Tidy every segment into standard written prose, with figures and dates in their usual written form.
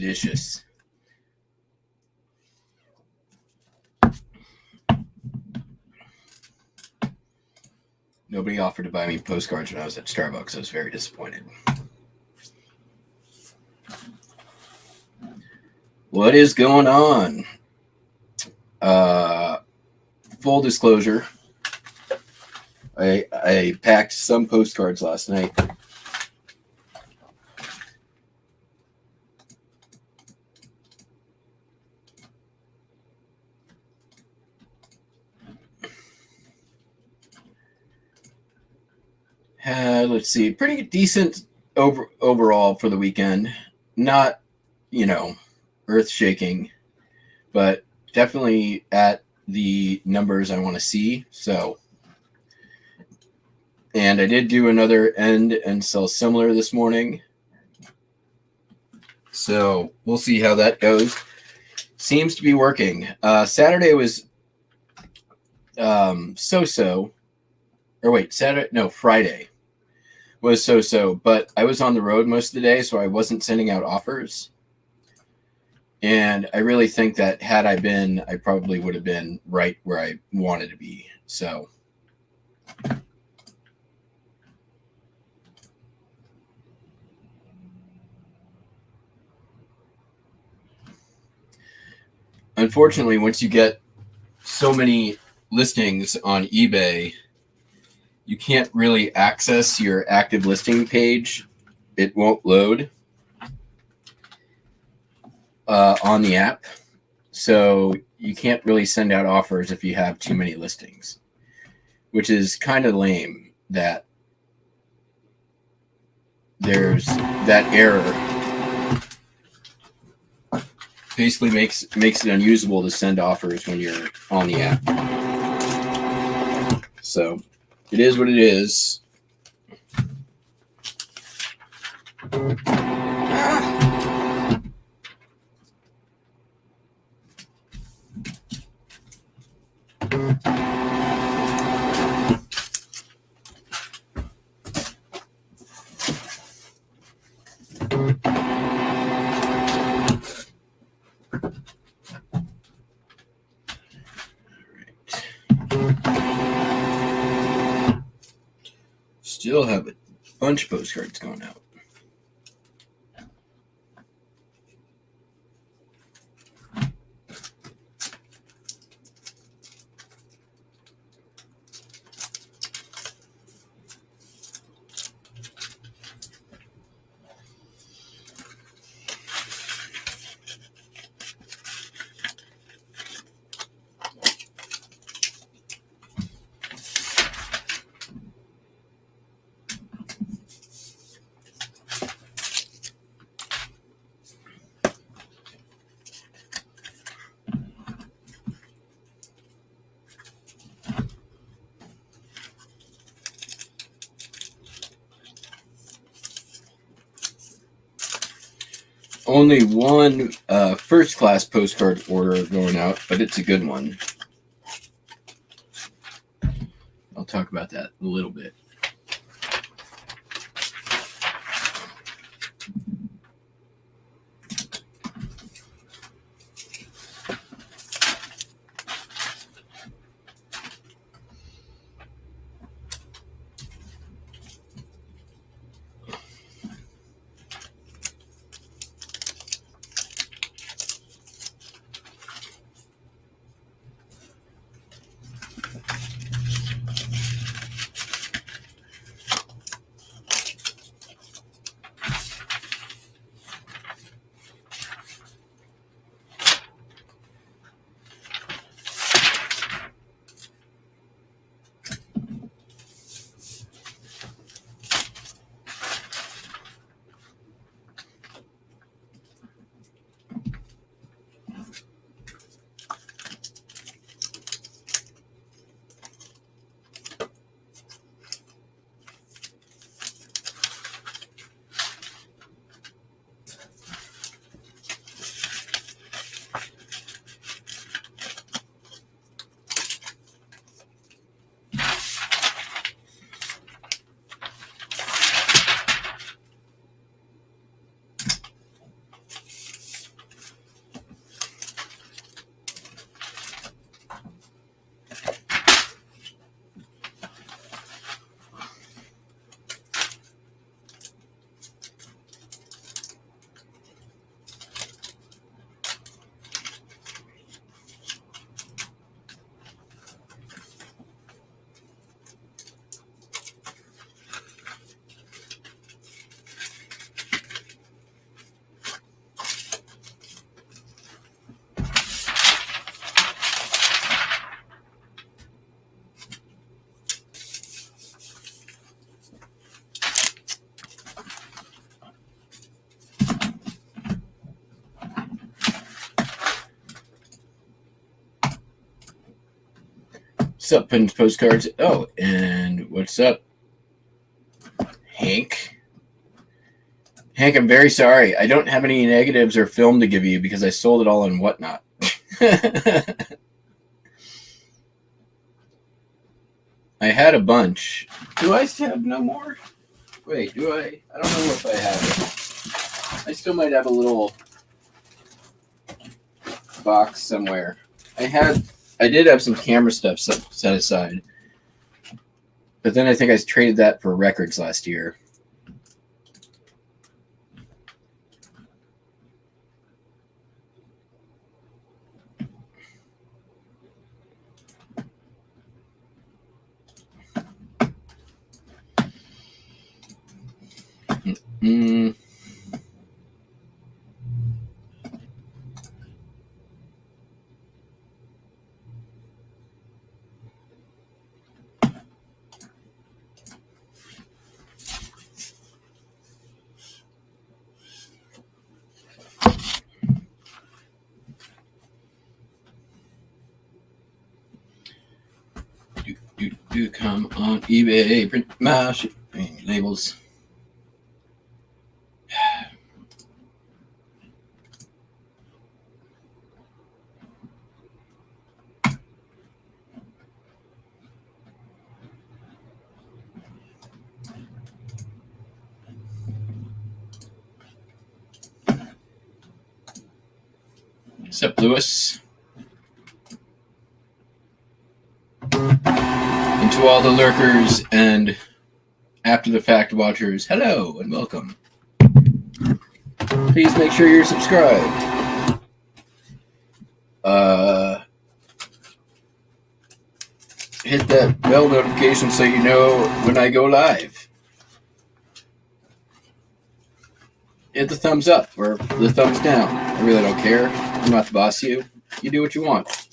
delicious. Nobody offered to buy me postcards when I was at Starbucks. I was very disappointed. What is going on? Full disclosure, I packed some postcards last night. Let's see, pretty decent overall for the weekend. Not, earth-shaking, but definitely at the numbers I want to see. So, and I did do another end and sell similar this morning. So we'll see how that goes. Seems to be working. Saturday was so-so. Or wait, Friday was so-so, but I was on the road most of the day, so I wasn't sending out offers. And I really think that had I been, I probably would have been right where I wanted to be. So unfortunately, once you get so many listings on eBay, you can't really access your active listing page. It won't load on the app. So you can't really send out offers if you have too many listings, which is kind of lame that there's that error. Basically makes it unusable to send offers when you're on the app. So it is what it is. Still have a bunch of postcards going out. Only one first-class postcard order going out, but it's a good one. I'll talk about that a little bit. What's up, pins, postcards? Oh, and what's up, Hank? Hank, I'm very sorry. I don't have any negatives or film to give you because I sold it all on Whatnot. I had a bunch. Do I have no more? Wait, do I? I don't know if I have it. I still might have a little box somewhere. I did have some camera stuff set aside. But then I think I traded that for records last year. Do come on eBay, print my labels. What's up, Lewis? And to all the lurkers and after the fact watchers, hello and welcome. Please make sure you're subscribed. Hit that bell notification so you know when I go live. Hit the thumbs up or the thumbs down. I really don't care. I'm not the boss of you. You do what you want.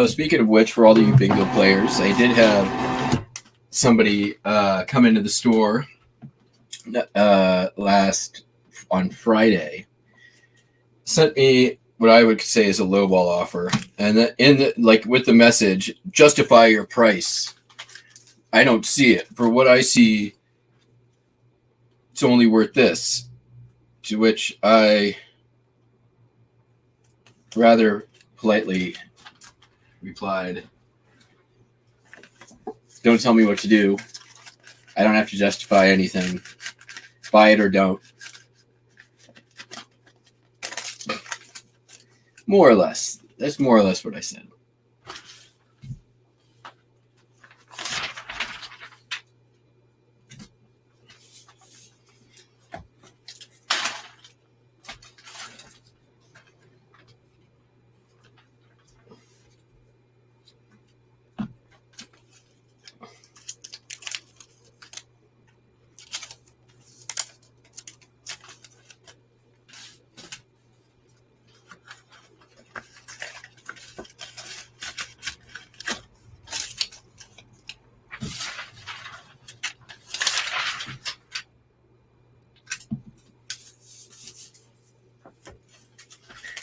Speaking of which, for all of you bingo players, I did have somebody come into the store on Friday, sent me what I would say is a lowball offer, and with the message, justify your price. I don't see it. For what I see, it's only worth this. To which I rather politely replied, don't tell me what to do. I don't have to justify anything. Buy it or don't. More or less. That's more or less what I said.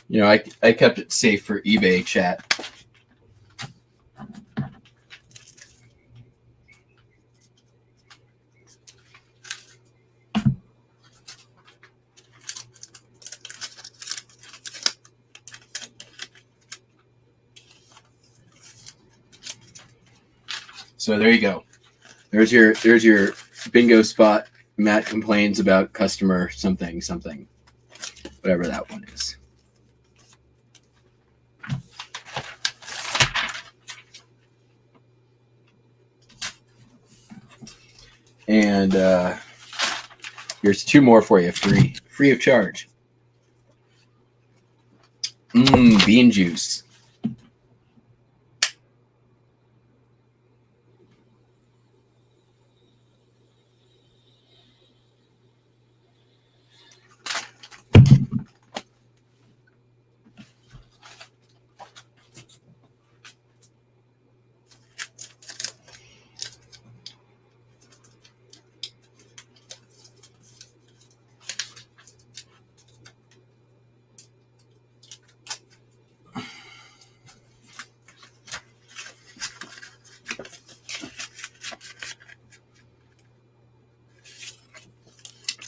You know, I kept it safe for eBay chat. So there you go. There's your bingo spot. Matt complains about customer something, whatever that one is. And here's two more for you, free of charge. Bean juice.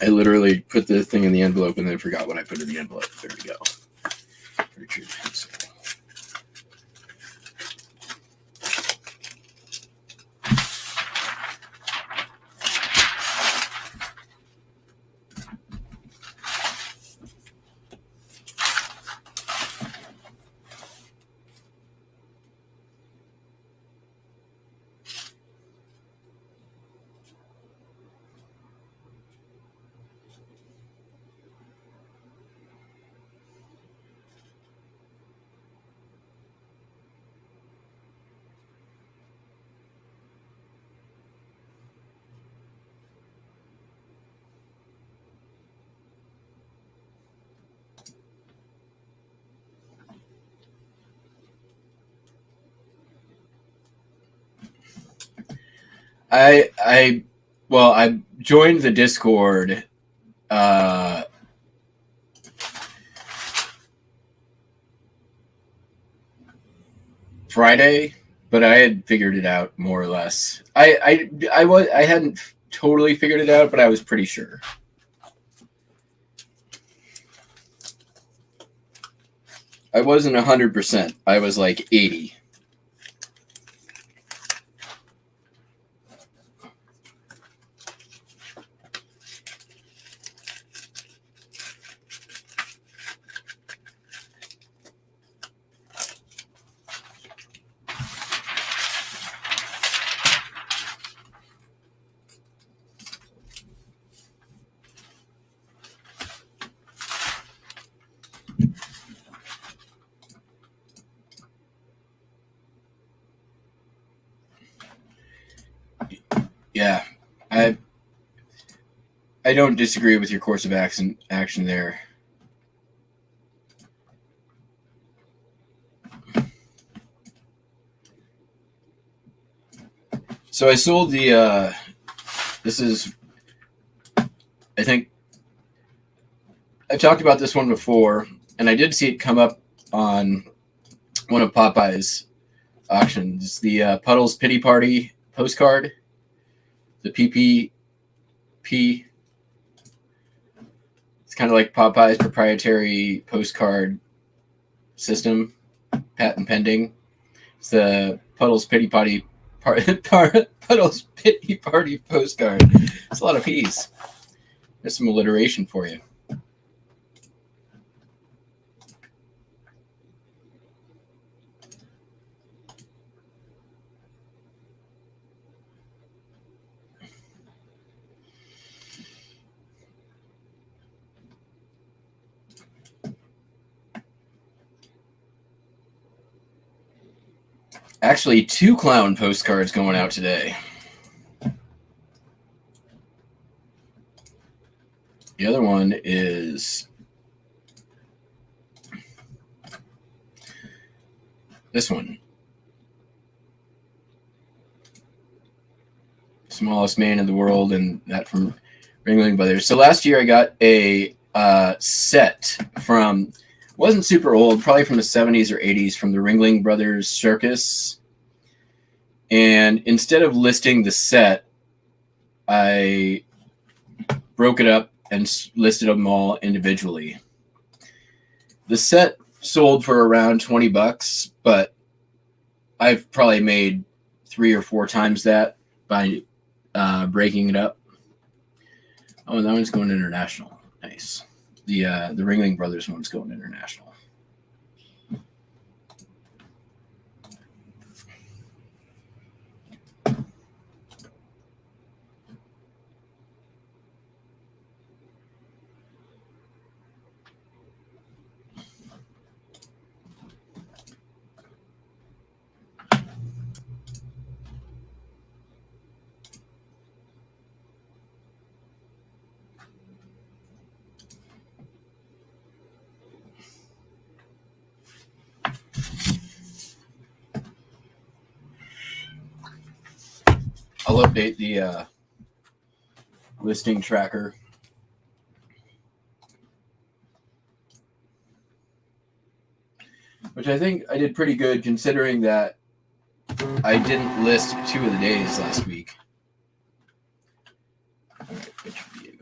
I literally put the thing in the envelope and then forgot what I put in the envelope. There we go. Richard. I joined the Discord Friday, but I had figured it out more or less. I hadn't totally figured it out, but I was pretty sure. I wasn't 100%. I was like 80. Yeah, I don't disagree with your course of action there. So I sold the this is, I think I've talked about this one before, and I did see it come up on one of Popeye's auctions, the Puddles Pity Party postcard, the PPP. It's kind of like Popeye's proprietary postcard system, patent pending. It's the Puddles Pity Party Puddles Pity Party postcard. It's a lot of P's. There's some alliteration for you. Actually, 2 clown postcards going out today. The other one is this one. Smallest man in the world, and that from Ringling Brothers. So last year I got a set from, wasn't super old, probably from the 70s or 80s, from the Ringling Brothers Circus. And instead of listing the set, I broke it up and listed them all individually. The set sold for around $20, but I've probably made 3 or 4 times that by breaking it up. Oh, that one's going international. Nice. The Ringling Brothers one's going international. I'll update the listing tracker. Which I think I did pretty good considering that I didn't list 2 of the days last week. All right, which view?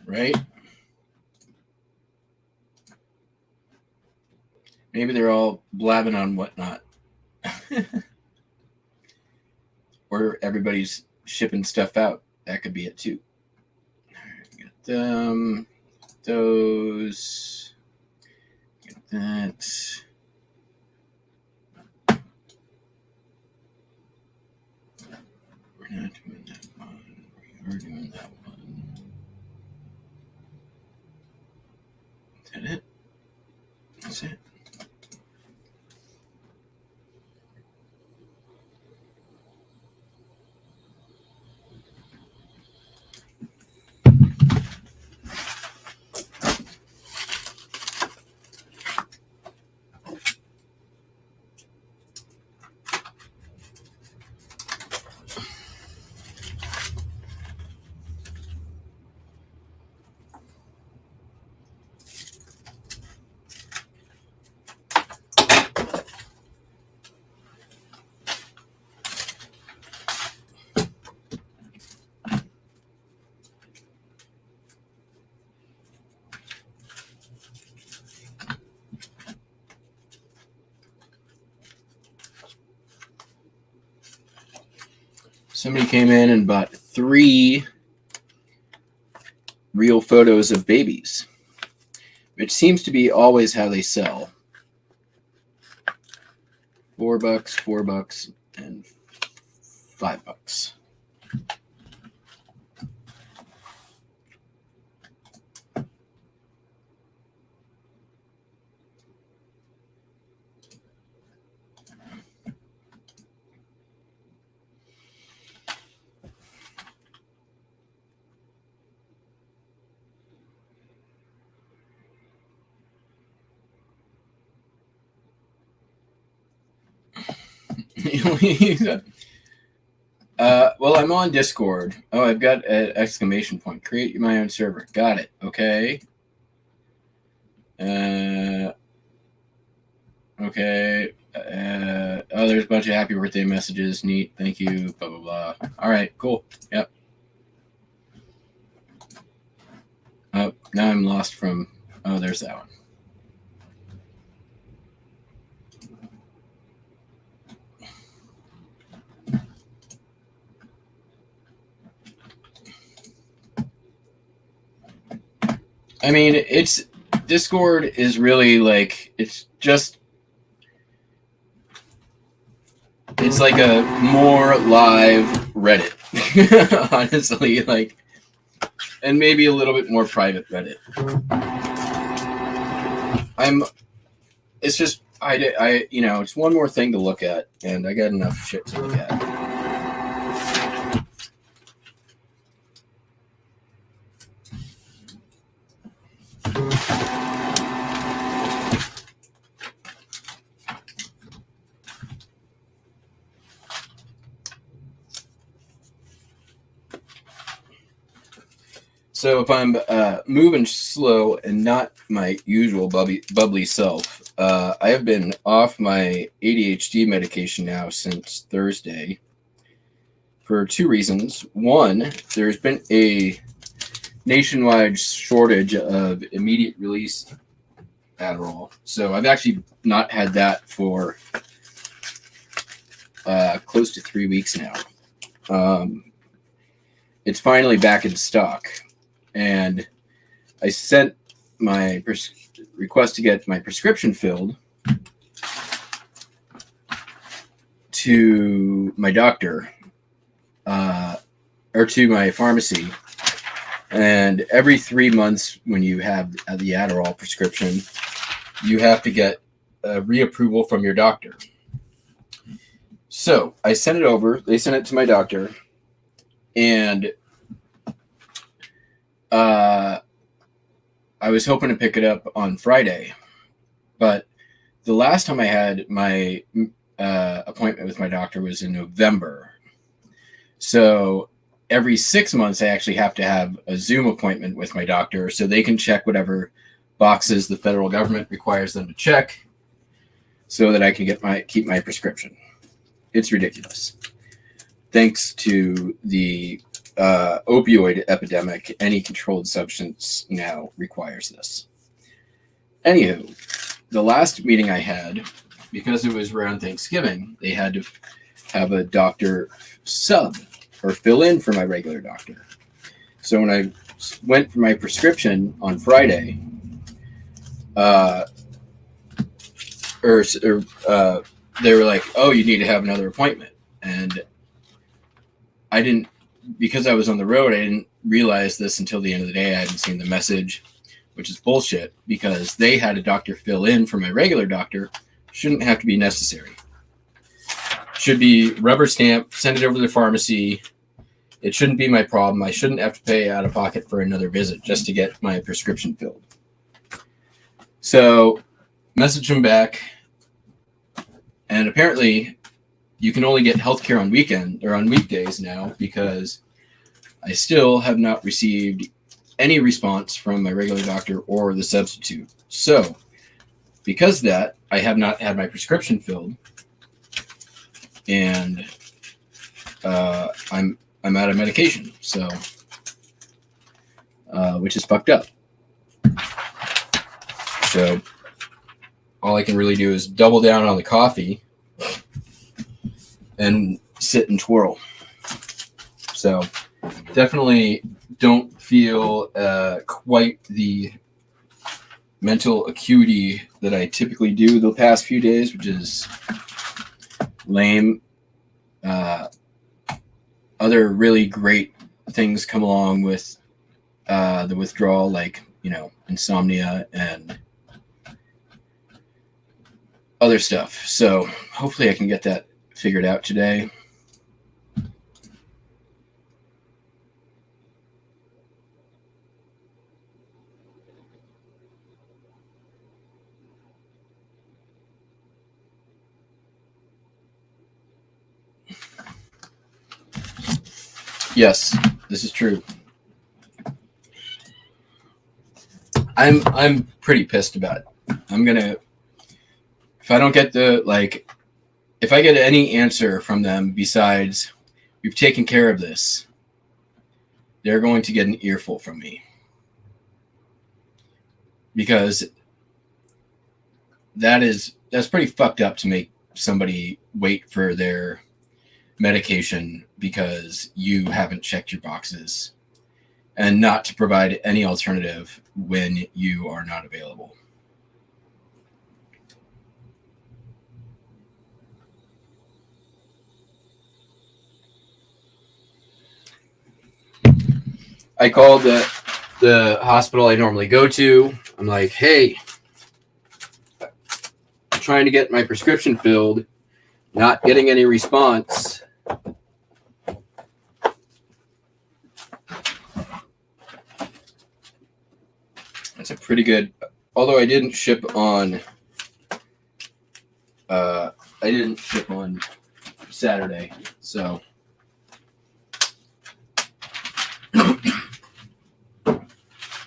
Right? Maybe they're all blabbing on whatnot. Or everybody's shipping stuff out. That could be it too. Get them. Those. Get that. We're not doing that one. We are doing that one. Is that it? That's it. Somebody came in and bought 3 real photos of babies, which seems to be always how they sell. $4, $4, and $5. Well, I'm on Discord. Oh, I've got an exclamation point. Create my own server. Got it. Okay. Okay. Oh, there's a bunch of happy birthday messages. Neat. Thank you. Blah, blah, blah. All right. Cool. Yep. Oh, now I'm lost from... Oh, there's that one. I mean, Discord is really like, it's like a more live Reddit, honestly, like, and maybe a little bit more private Reddit. It's just, it's one more thing to look at, and I got enough shit to look at. So if I'm moving slow and not my usual bubbly self, I have been off my ADHD medication now since Thursday for two reasons. One, there's been a nationwide shortage of immediate release Adderall. So I've actually not had that for close to 3 weeks now. It's finally back in stock. And I sent my request to get my prescription filled to my doctor or to my pharmacy. And every 3 months when you have the Adderall prescription, you have to get a reapproval from your doctor. So I sent it over. They sent it to my doctor. And I was hoping to pick it up on Friday, but the last time I had my appointment with my doctor was in November. So every 6 months, I actually have to have a Zoom appointment with my doctor so they can check whatever boxes the federal government requires them to check so that I can keep my prescription. It's ridiculous. Thanks to the opioid epidemic, any controlled substance now requires this. Anywho, the last meeting I had, because it was around Thanksgiving, they had to have a doctor sub or fill in for my regular doctor. So when I went for my prescription on Friday, they were like, "Oh, you need to have another appointment," and I didn't. Because I was on the road, I didn't realize this until the end of the day. I hadn't seen the message, which is bullshit, because they had a doctor fill in for my regular doctor. Shouldn't have to be necessary. Should be rubber stamp, send it over to the pharmacy. It shouldn't be my problem. I shouldn't have to pay out of pocket for another visit just to get my prescription filled. So, message them back. And apparently, you can only get healthcare on weekdays now, because I still have not received any response from my regular doctor or the substitute. So, because of that, I have not had my prescription filled, and I'm out of medication. So, which is fucked up. So, all I can really do is double down on the coffee and sit and twirl. So definitely don't feel quite the mental acuity that I typically do the past few days, which is lame. Other really great things come along with the withdrawal, like, insomnia and other stuff. So hopefully I can get that figured out today. Yes, this is true. I'm pretty pissed about it. I'm gonna, if I don't get if I get any answer from them besides we've taken care of this, they're going to get an earful from me, because that's pretty fucked up to make somebody wait for their medication because you haven't checked your boxes, and not to provide any alternative when you are not available. I called the hospital I normally go to. I'm like, hey, I'm trying to get my prescription filled, not getting any response. That's a pretty good, although I didn't ship on Saturday, so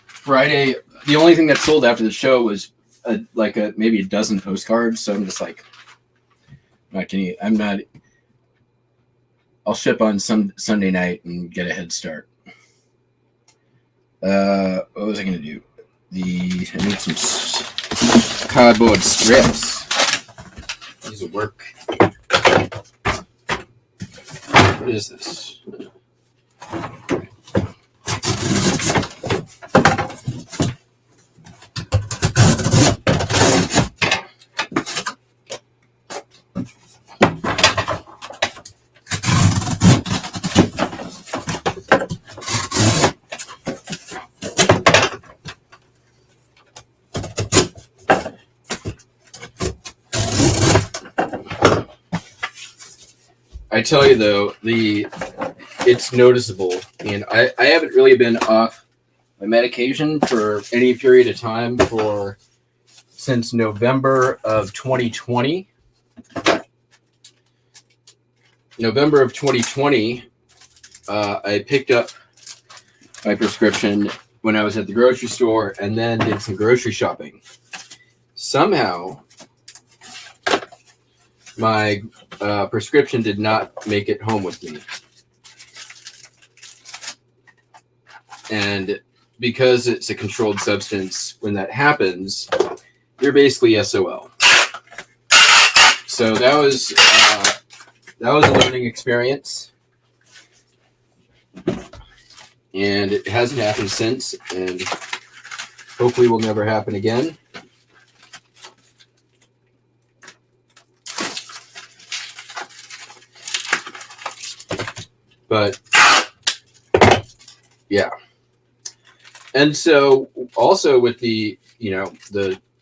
Friday, the only thing that sold after the show was maybe a dozen postcards. So I'm just like, I'll ship on some Sunday night and get a head start. What was I going to do? I need some cardboard strips. These will work. What is this? I tell you though, it's noticeable, and I haven't really been off my medication for any period of time since November of 2020. November of 2020, I picked up my prescription when I was at the grocery store and then did some grocery shopping. Somehow, my prescription did not make it home with me. And because it's a controlled substance, when that happens, you're basically SOL. So that was a learning experience. And it hasn't happened since, and hopefully will never happen again. But yeah. And so also with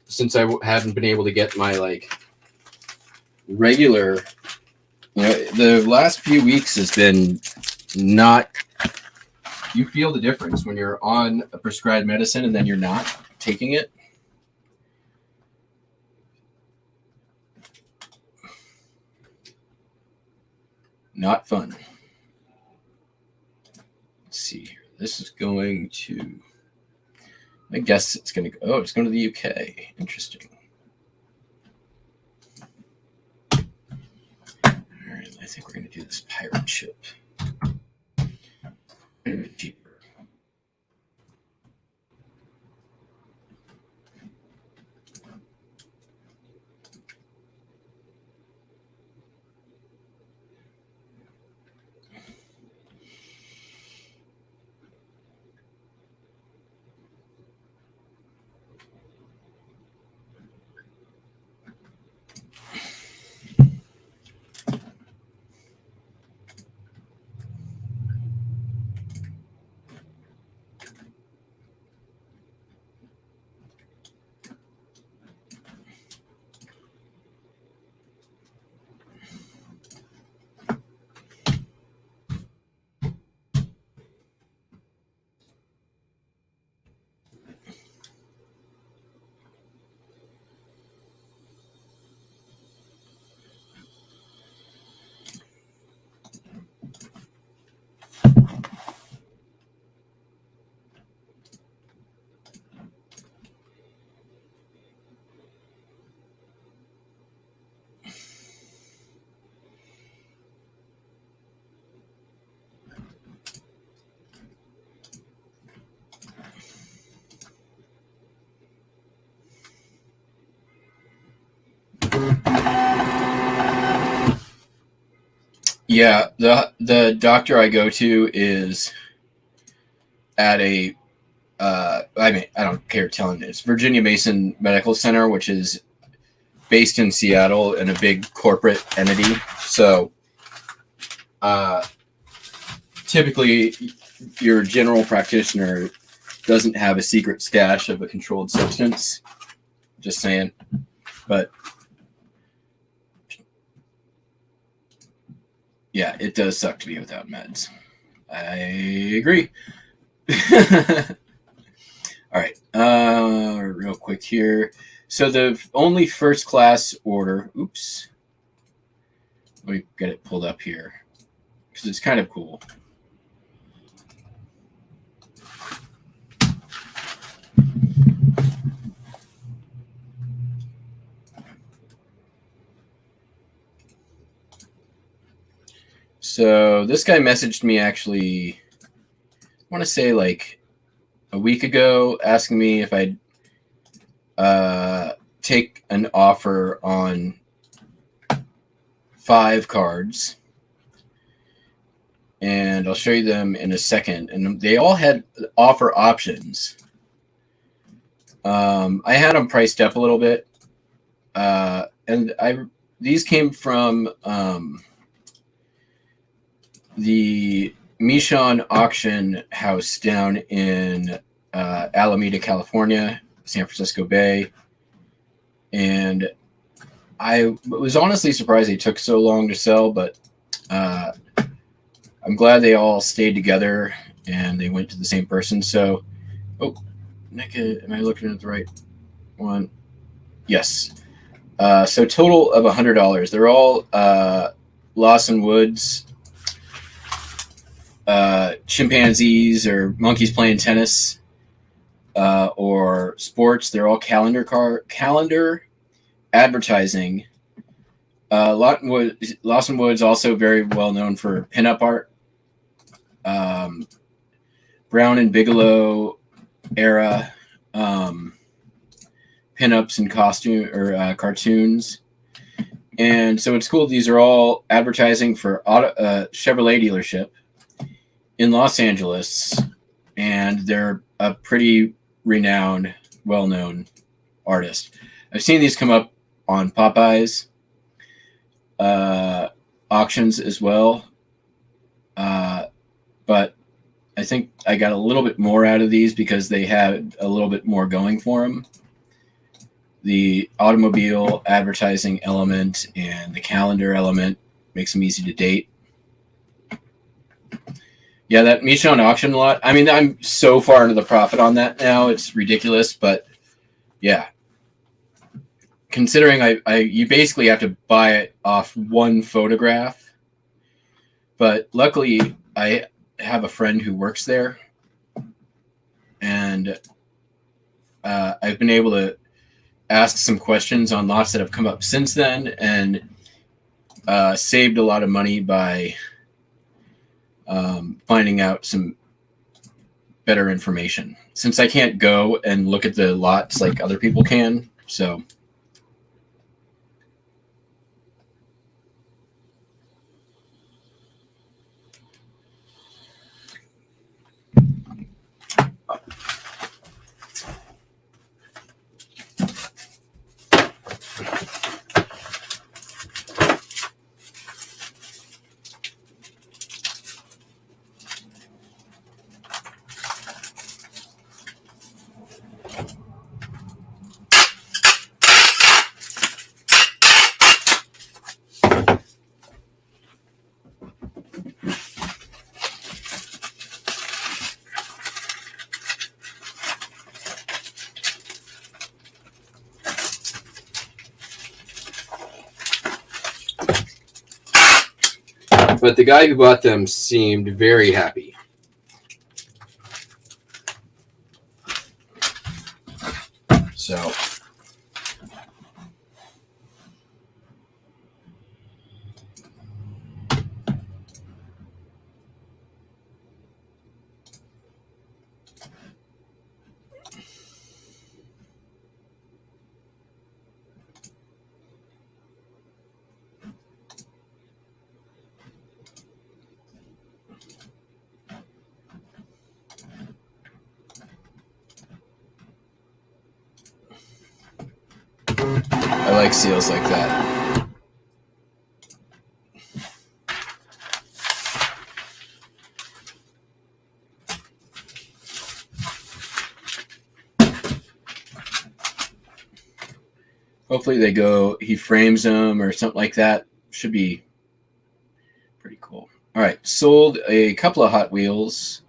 since I haven't been able to get my regular, the last few weeks has been not, you feel the difference when you're on a prescribed medicine and then you're not taking it. Not fun. Let's see here. This is going to, I guess it's going to go, it's going to the UK. Interesting. All right, I think we're going to do this pirate ship. Cheaper. Yeah, the doctor I go to is at a I mean, I don't care telling you, it's Virginia Mason Medical Center, which is based in Seattle in a big corporate entity. So typically your general practitioner doesn't have a secret stash of a controlled substance. Just saying. But yeah, it does suck to be without meds. I agree. All right. Real quick here. So the only first class order. Oops. Let me get it pulled up here because it's kind of cool. So this guy messaged me actually, I want to say like a week ago, asking me if I'd take an offer on 5 cards. And I'll show you them in a second. And they all had offer options. I had them priced up a little bit. And these came from the Michon auction house down in Alameda, California, San Francisco Bay. And I was honestly surprised they took so long to sell, but I'm glad they all stayed together and they went to the same person. So, am I looking at the right one? Yes. So total of $100. They're all Lawson Woods, chimpanzees or monkeys playing tennis, or sports. They're all calendar advertising. Lawson Woods also very well known for pinup art. Brown and Bigelow era pinups and costume or cartoons. And so it's cool. These are all advertising for Chevrolet dealership in Los Angeles, and they're a pretty renowned, well-known artist. I've seen these come up on Popeyes auctions as well, but I think I got a little bit more out of these because they had a little bit more going for them. The automobile advertising element and the calendar element makes them easy to date. Yeah, that Michon auction lot. I mean, I'm so far into the profit on that now. It's ridiculous, but yeah. Considering you basically have to buy it off one photograph. But luckily, I have a friend who works there, and I've been able to ask some questions on lots that have come up since then, and saved a lot of money by finding out some better information. Since I can't go and look at the lots like other people can, so. But the guy who bought them seemed very happy. So. I like seals like that. Hopefully they go, he frames them or something like that. Should be pretty cool. All right, sold a couple of Hot Wheels.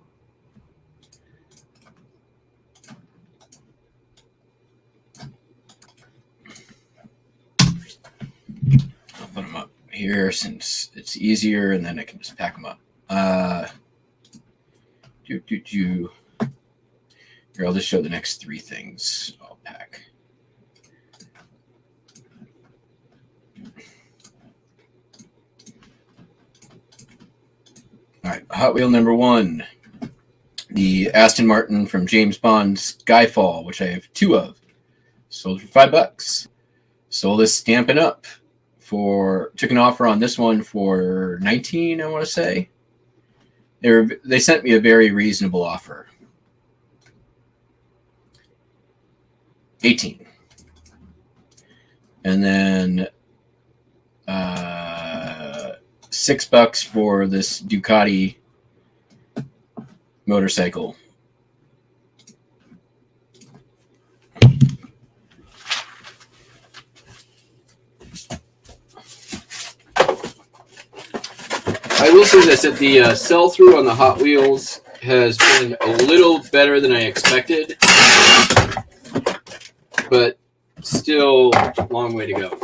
I'll put them up here since it's easier, and then I can just pack them up. Here, I'll just show the next three things I'll pack. All right, Hot Wheel number one, the Aston Martin from James Bond's Skyfall, which I have two of. Sold for $5. Sold this Stampin' Up! Took an offer on this one for $19, I want to say. They sent me a very reasonable offer. $18. And then $6 for this Ducati motorcycle. I will say this, that the sell-through on the Hot Wheels has been a little better than I expected, but still a long way to go.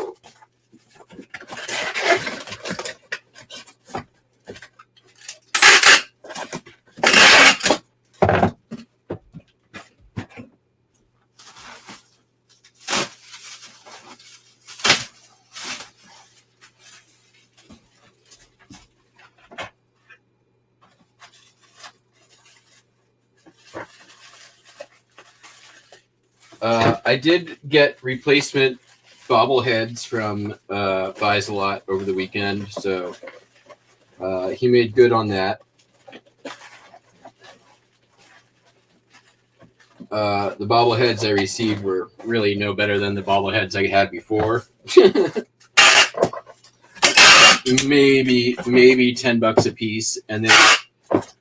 I did get replacement bobbleheads from Buys a Lot over the weekend, so he made good on that. The bobbleheads I received were really no better than the bobbleheads I had before. maybe $10 a piece, and then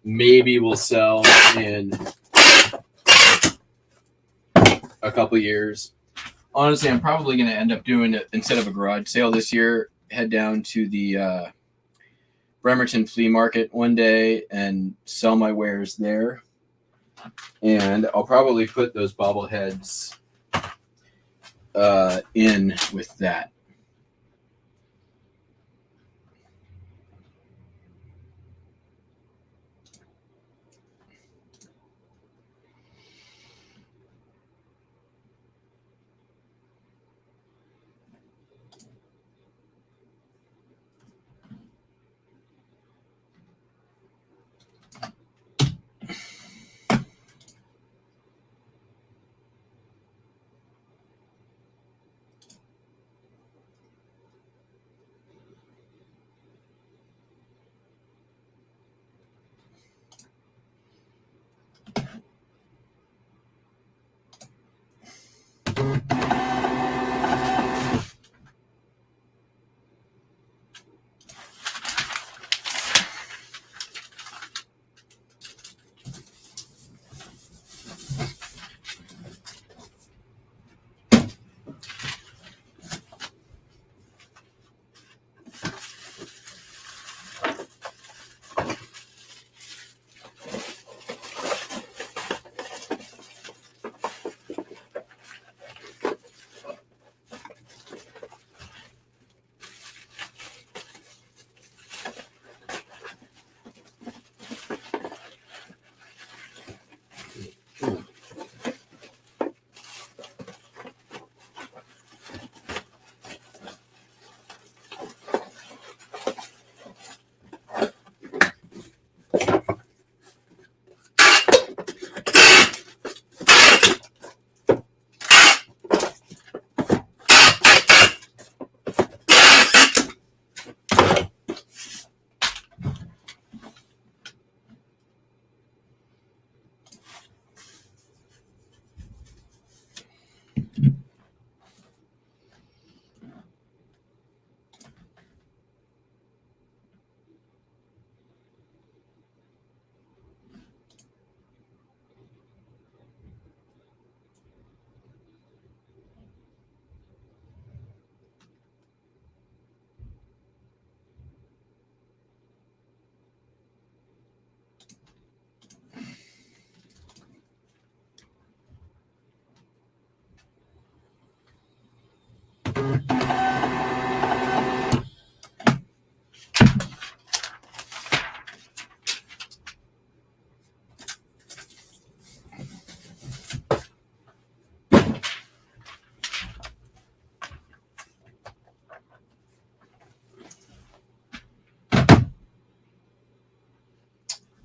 maybe we'll sell in a couple years. Honestly, I'm probably going to end up doing it instead of a garage sale this year. Head down to the Bremerton flea market one day and sell my wares there. And I'll probably put those bobbleheads in with that.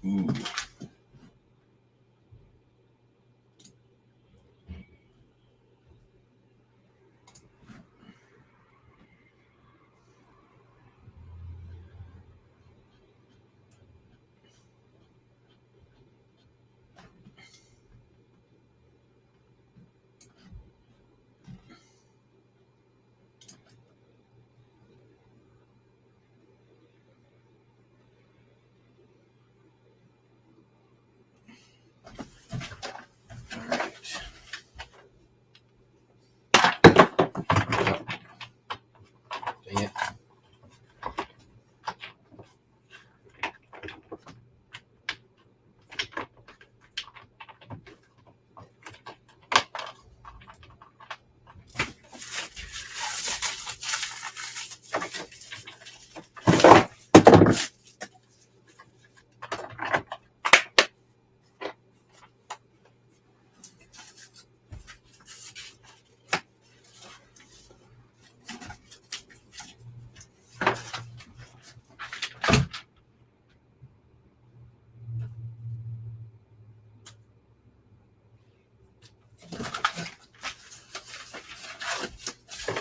Ooh. Dang it.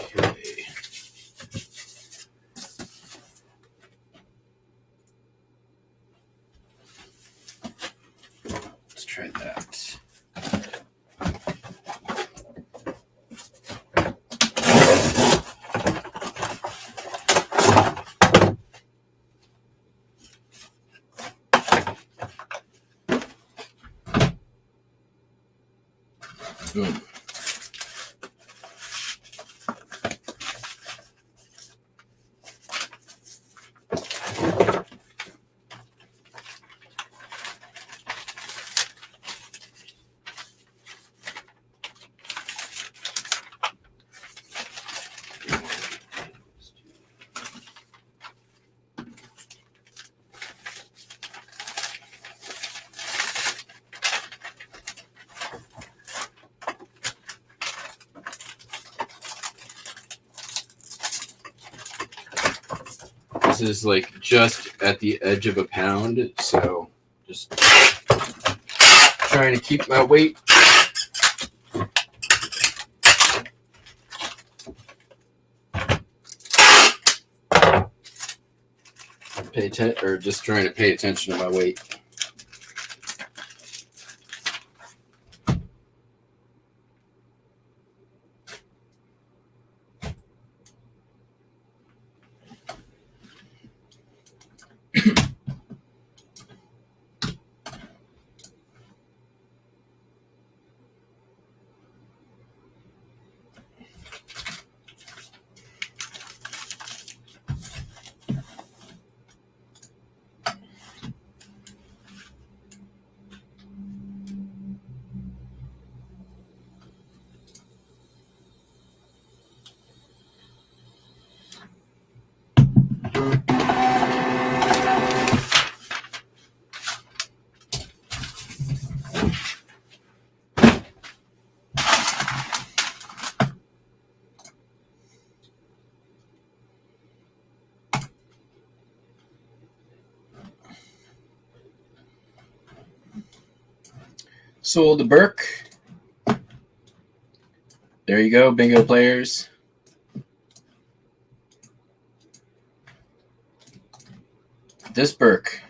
Okay. Let's try that. Boom. This is like just at the edge of a pound, so just trying to keep my weight. Just trying to pay attention to my weight. Sold to Burke. There you go, bingo players. This Burke.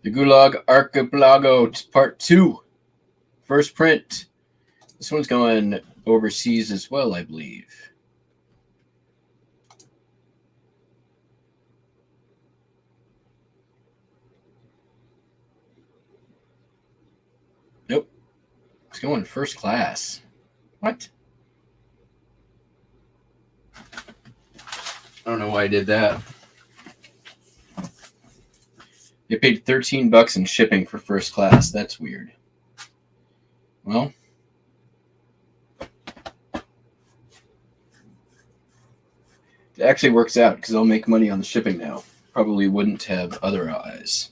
The Gulag Archipelago Part 2. First print. This one's going overseas as well, I believe. Nope. It's going first class. What? I don't know why I did that. They paid $13 in shipping for first class. That's weird. Well, it actually works out because I'll make money on the shipping now. Probably wouldn't have otherwise.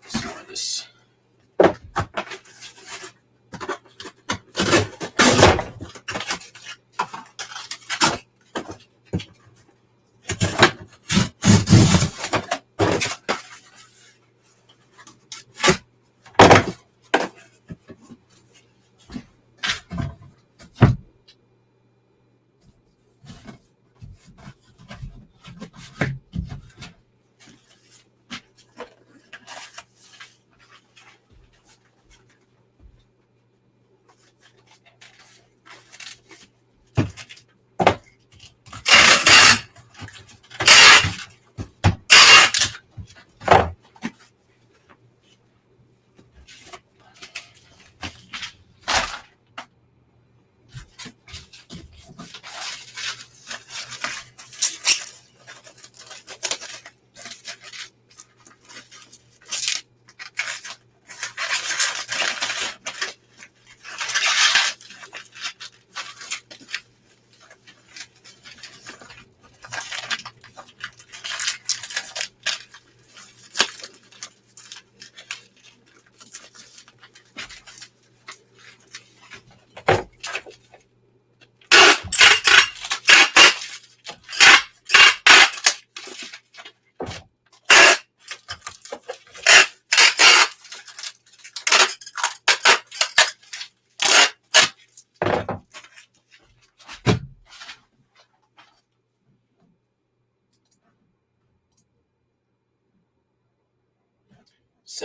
Some of this.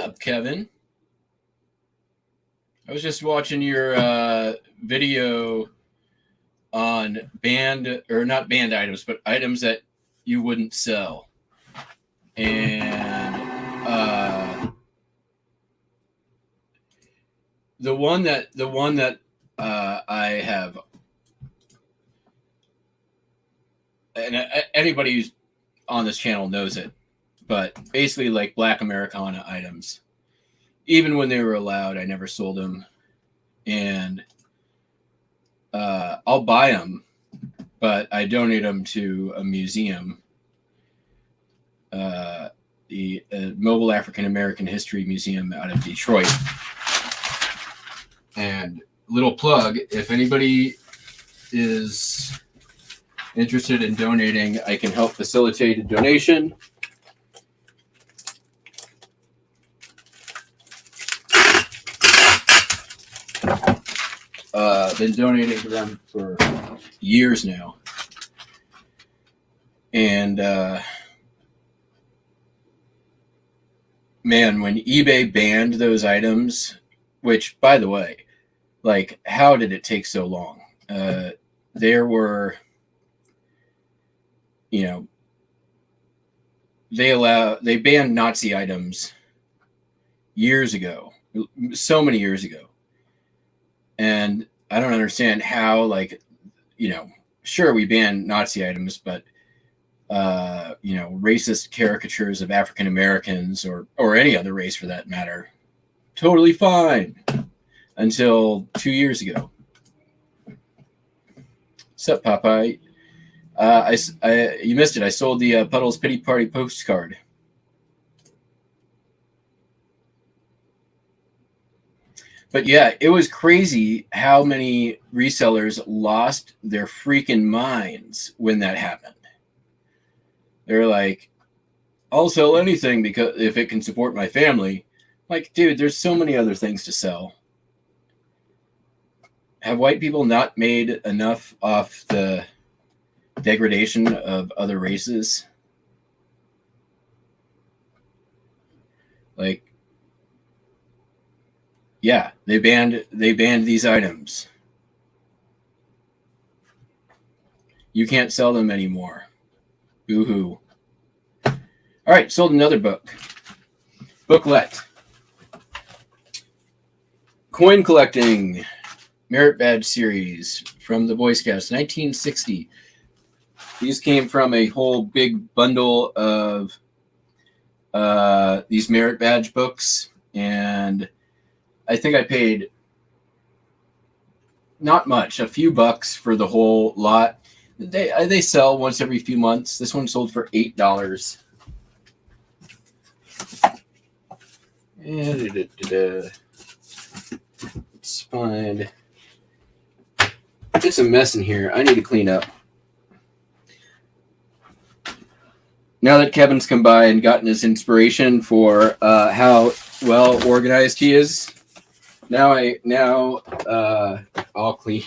up, Kevin? I was just watching your video on banned, or not banned items, but items that you wouldn't sell. And the one that I have, and anybody who's on this channel knows it, but basically like Black Americana items. Even when they were allowed, I never sold them. And I'll buy them, but I donate them to a museum, the Mobile African American History Museum out of Detroit. And little plug, if anybody is interested in donating, I can help facilitate a donation. Been donating to them for years now. And man, when eBay banned those items, which, by the way, like, how did it take so long? There were, you know, they banned Nazi items years ago, so many years ago. And I don't understand how, like, you know, sure, we banned Nazi items, but, you know, racist caricatures of African Americans or any other race for that matter, totally fine until 2 years ago. Sup, Popeye? You missed it. I sold the Puddles Pity Party postcard. But yeah, it was crazy how many resellers lost their freaking minds when that happened. They're like, I'll sell anything because if it can support my family. Like, dude, there's so many other things to sell. Have white people not made enough off the degradation of other races? Like, yeah, they banned these items. You can't sell them anymore. Boo-hoo. All right, sold another book. Booklet. Coin Collecting. Merit Badge Series from the Boy Scouts, 1960. These came from a whole big bundle of these Merit Badge books, and I think I paid not much, a few bucks for the whole lot. They sell once every few months. This one sold for $8. Let's find. It's a mess in here. I need to clean up. Now that Kevin's come by and gotten his inspiration for how well organized he is, now I'll clean.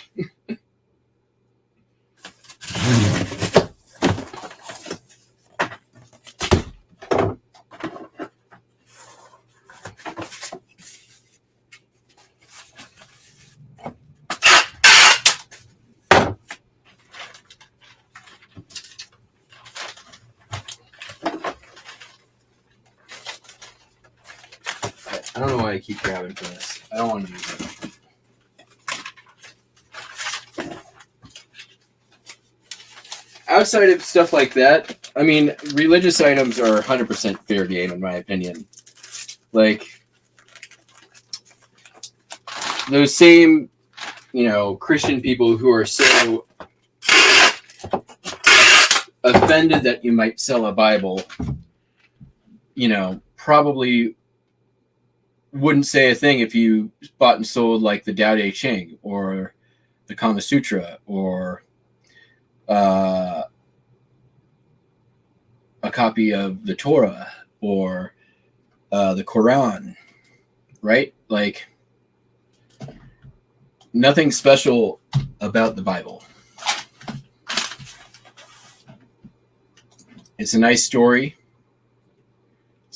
I don't know why I keep grabbing for this. I don't want to use it. Outside of stuff like that, I mean, religious items are 100% fair game, in my opinion. Like, those same, you know, Christian people who are so offended that you might sell a Bible, you know, probably wouldn't say a thing if you bought and sold like the Tao Te Ching or the Kama Sutra or a copy of the Torah or the Quran, right? Like, nothing special about the Bible. It's a nice story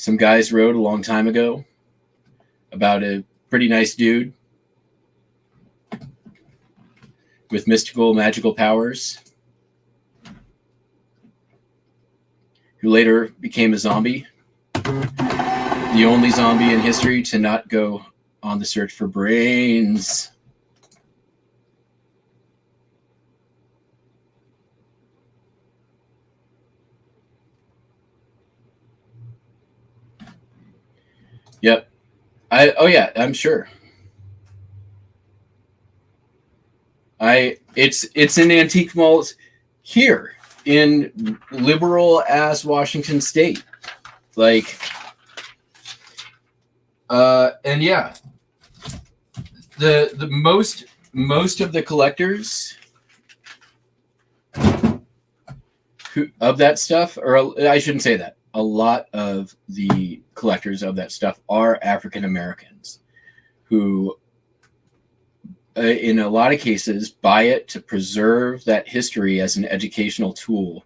some guys wrote a long time ago. about a pretty nice dude with mystical, magical powers who later became a zombie. The only zombie in history to not go on the search for brains. Yep. I'm sure. It's in antique malls here in liberal ass Washington State. Like, and yeah, the most of the collectors of that stuff, or I shouldn't say that, a lot of the collectors of that stuff are African Americans who, in a lot of cases, buy it to preserve that history as an educational tool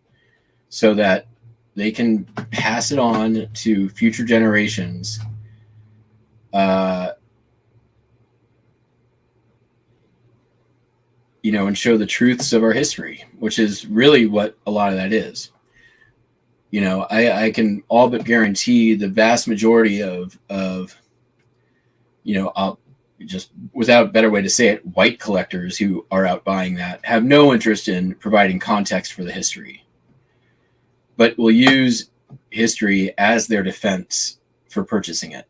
so that they can pass it on to future generations. And show the truths of our history, which is really what a lot of that is. I can all but guarantee the vast majority of I'll just, without a better way to say it, white collectors who are out buying that have no interest in providing context for the history, but will use history as their defense for purchasing it.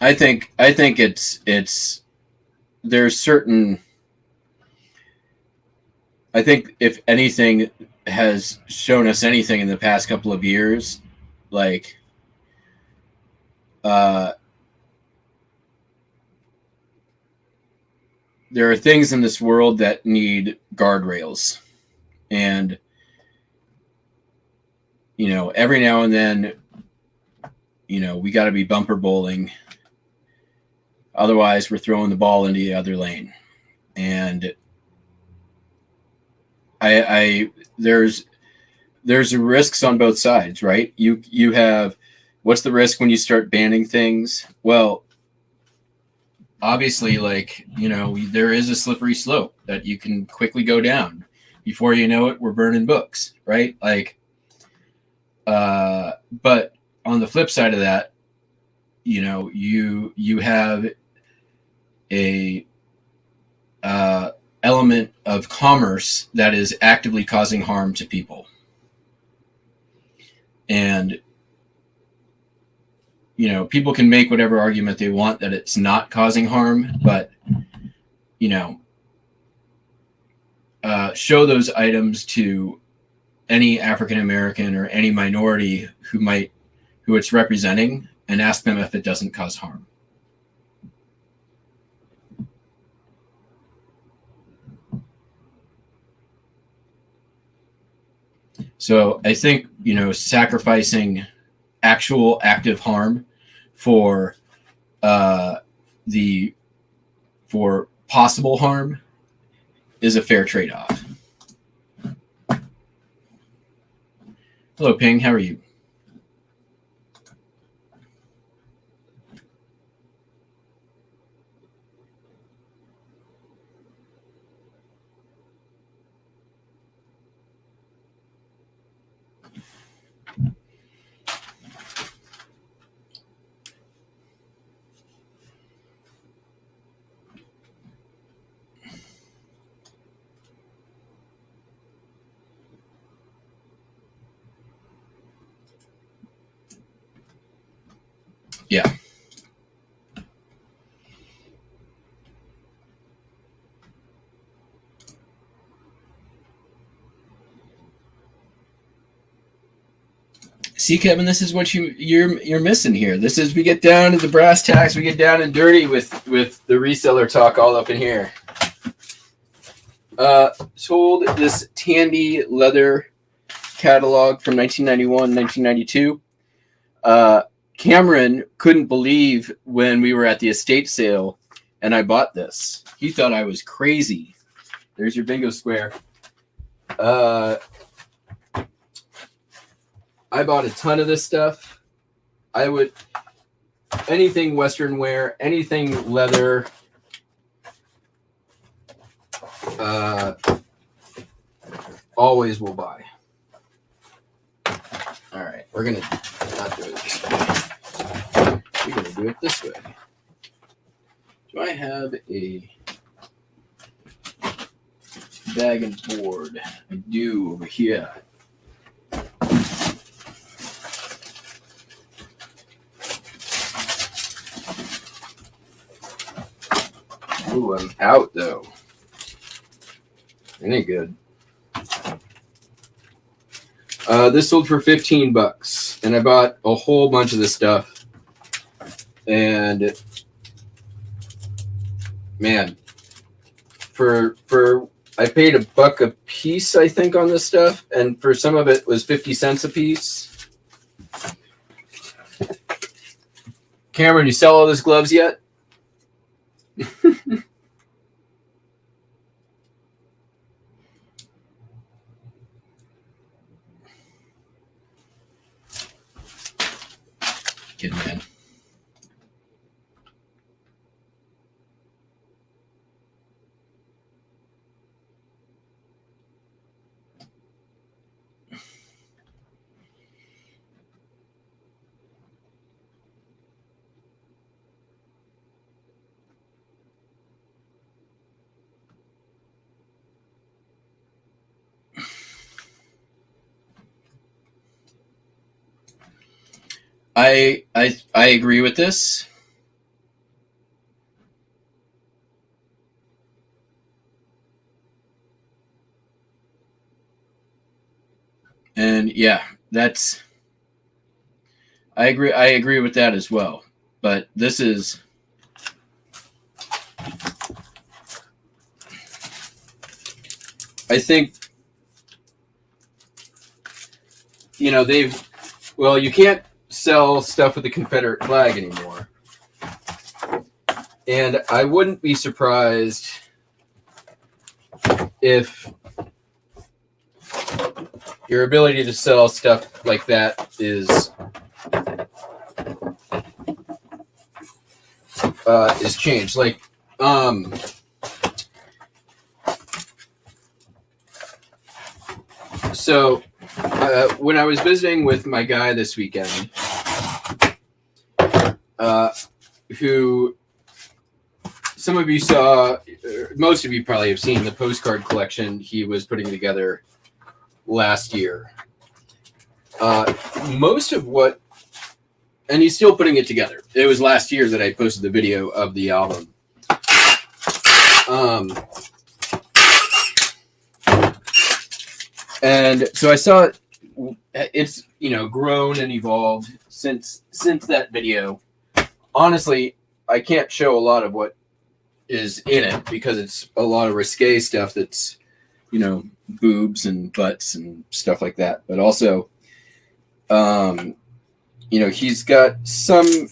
I think it's there's certain. I think if anything has shown us anything in the past couple of years, like there are things in this world that need guardrails, and every now and then, we got to be bumper bowling. Otherwise, we're throwing the ball into the other lane. And there's risks on both sides, right? You have, what's the risk when you start banning things? Well, obviously, there is a slippery slope that you can quickly go down. Before you know it, we're burning books, right? But on the flip side of that, you have a element of commerce that is actively causing harm to people. And people can make whatever argument they want that it's not causing harm, but show those items to any African American or any minority who it's representing, and ask them if it doesn't cause harm. So I think, sacrificing actual active harm for possible harm is a fair trade-off. Hello, Ping. How are you? Yeah. See, Kevin, this is what you're missing here. This is, we get down to the brass tacks, we get down and dirty with the reseller talk all up in here. Sold this Tandy leather catalog from 1991, 1992. Cameron couldn't believe when we were at the estate sale and I bought this. He thought I was crazy. There's your bingo square. I bought a ton of this stuff. I would, anything Western wear, anything leather, always will buy. All right, we're gonna not do it this way. We're gonna do it this way. Do I have a bag and board? I do over here. Ooh, I'm out though. Ain't good. This sold for $15, and I bought a whole bunch of this stuff. And man, for I paid $1 a piece, I think, on this stuff, and for some of it was 50 cents a piece. Cameron, you sell all those gloves yet? Kid man. I agree with this. And yeah, that's I agree with that as well. But this is I think you can't sell stuff with the Confederate flag anymore. And I wouldn't be surprised if your ability to sell stuff like that is changed. Like, so when I was visiting with my guy this weekend, who some of you saw, most of you probably have seen the postcard collection he was putting together last year. Most of what, and he's still putting it together. It was last year that I posted the video of the album. And so I saw it's grown and evolved since that video. Honestly, I can't show a lot of what is in it because it's a lot of risque stuff that's boobs and butts and stuff like that. But also, he's got some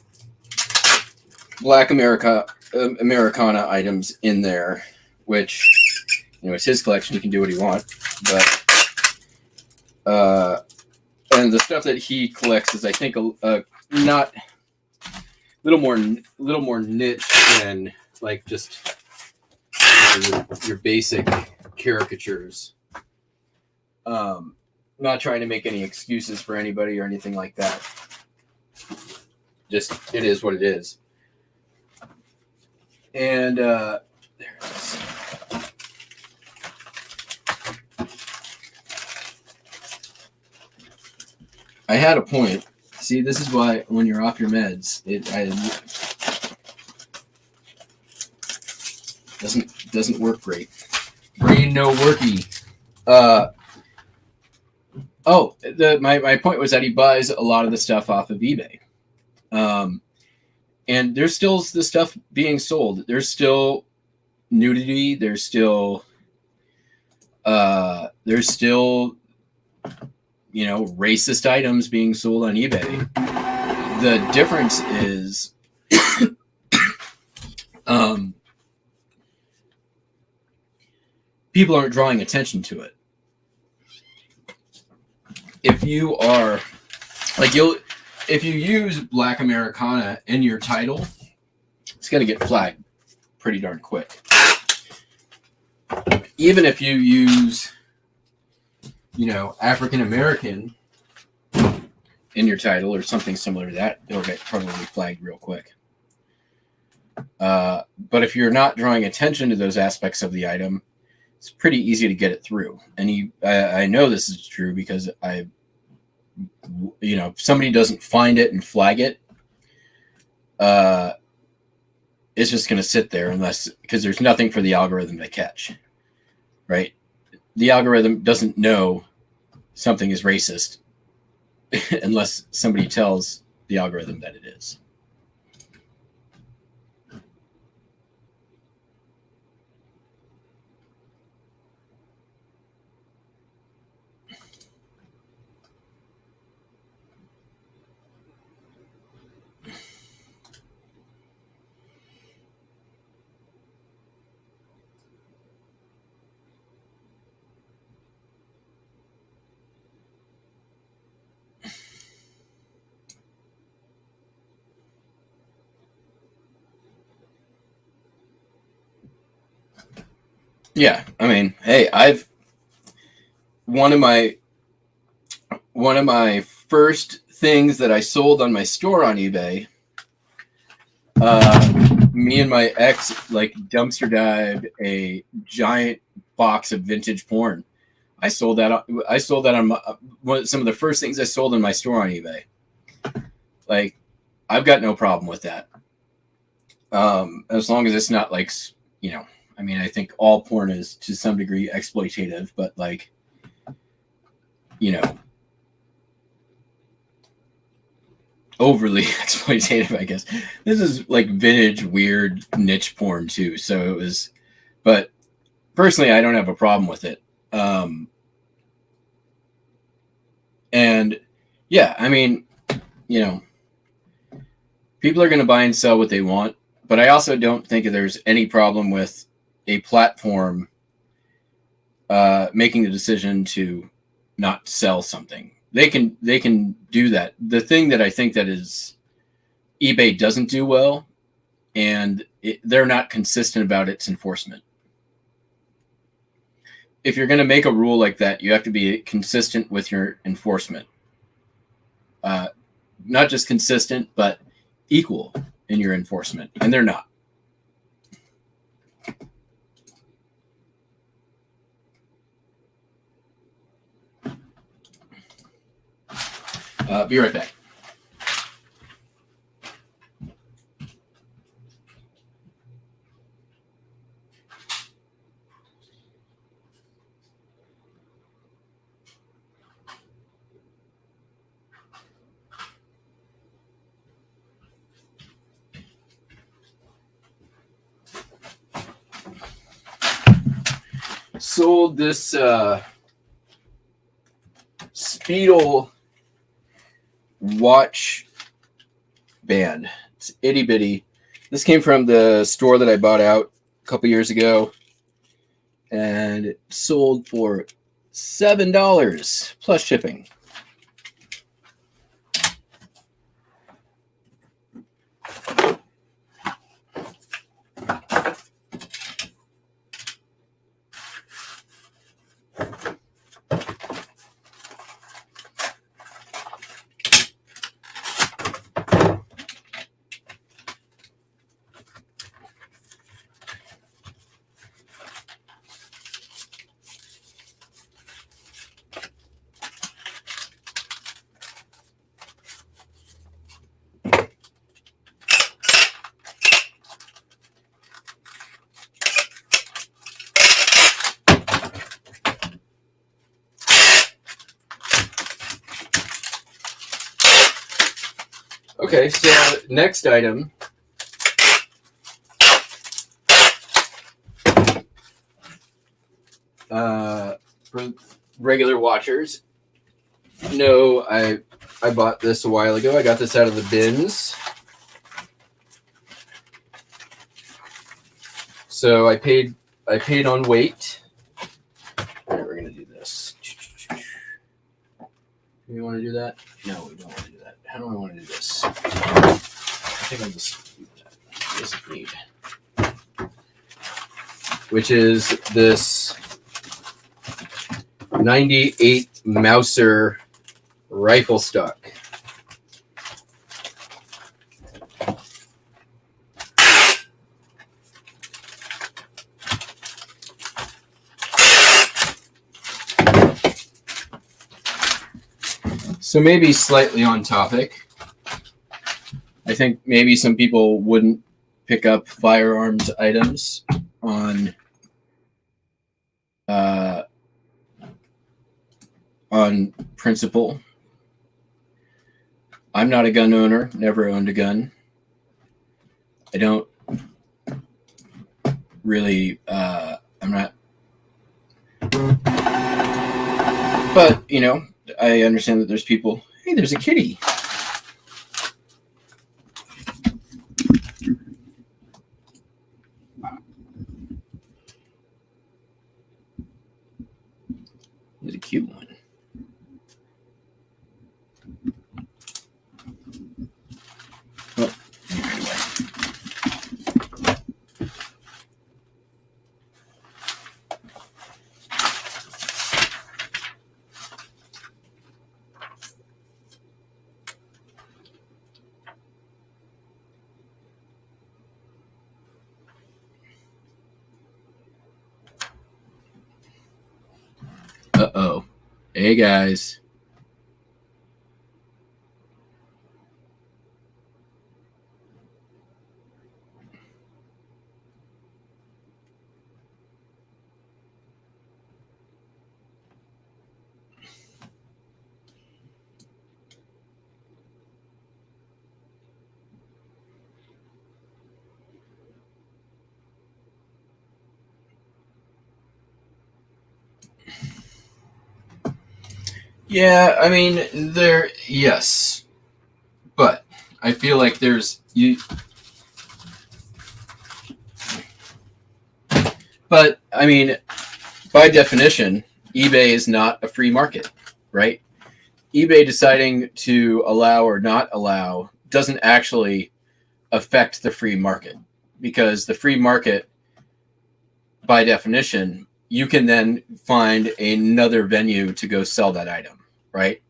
Black Americana items in there, which it's his collection. He can do what he wants. But and the stuff that he collects is, I think, not little more niche than like just your basic caricatures. Not trying to make any excuses for anybody or anything like that. Just it is what it is. And there it is. I had a point. See, this is why when you're off your meds, it doesn't work great. Brain no worky. My point was that he buys a lot of the stuff off of eBay. And there's still the stuff being sold. There's still nudity. There's still There's still, racist items being sold on eBay. The difference is, people aren't drawing attention to it. If you are, if you use Black Americana in your title, it's going to get flagged pretty darn quick. Even if you use, African American in your title or something similar to that, it'll get probably flagged real quick. But if you're not drawing attention to those aspects of the item, it's pretty easy to get it through. And I know this is true because if somebody doesn't find it and flag it, it's just going to sit there because there's nothing for the algorithm to catch, right? The algorithm doesn't know something is racist unless somebody tells the algorithm that it is. Yeah, I mean, hey, one of my first things that I sold on my store on eBay, me and my ex dumpster dived a giant box of vintage porn. I sold that on some of the first things I sold in my store on eBay. I've got no problem with that. As long as it's not I think all porn is to some degree exploitative, but overly exploitative, I guess. This is vintage, weird niche porn too. So it was, but personally, I don't have a problem with it. And yeah, I mean, people are going to buy and sell what they want, but I also don't think there's any problem with a platform making the decision to not sell something. They can do that. The thing that I think that is eBay doesn't do well, and they're not consistent about its enforcement. If you're going to make a rule like that, you have to be consistent with your enforcement. Not just consistent, but equal in your enforcement, and they're not. Be right back. Sold this Speedle watch band. It's itty bitty. This came from the store that I bought out a couple years ago, and it sold for $7 plus shipping. Okay, so next item. regular watchers know I bought this a while ago. I got this out of the bins. So I paid on weight. All right, we're gonna do this. Do we want to do that? No, we don't want to do that. How do I want to do this? I think I'll just do that. This is neat. Which is this 98 Mauser rifle stock. So maybe slightly on topic. I think maybe some people wouldn't pick up firearms items on principle. I'm not a gun owner, never owned a gun. I don't really, I'm not, but, you know, I understand that there's people, hey, there's a kitty. There's a cute one. Oh, uh-oh. Hey, guys. Yeah, I mean, yes. But I feel like but I mean, by definition, eBay is not a free market, right? eBay deciding to allow or not allow doesn't actually affect the free market, because the free market, by definition, you can then find another venue to go sell that item, right?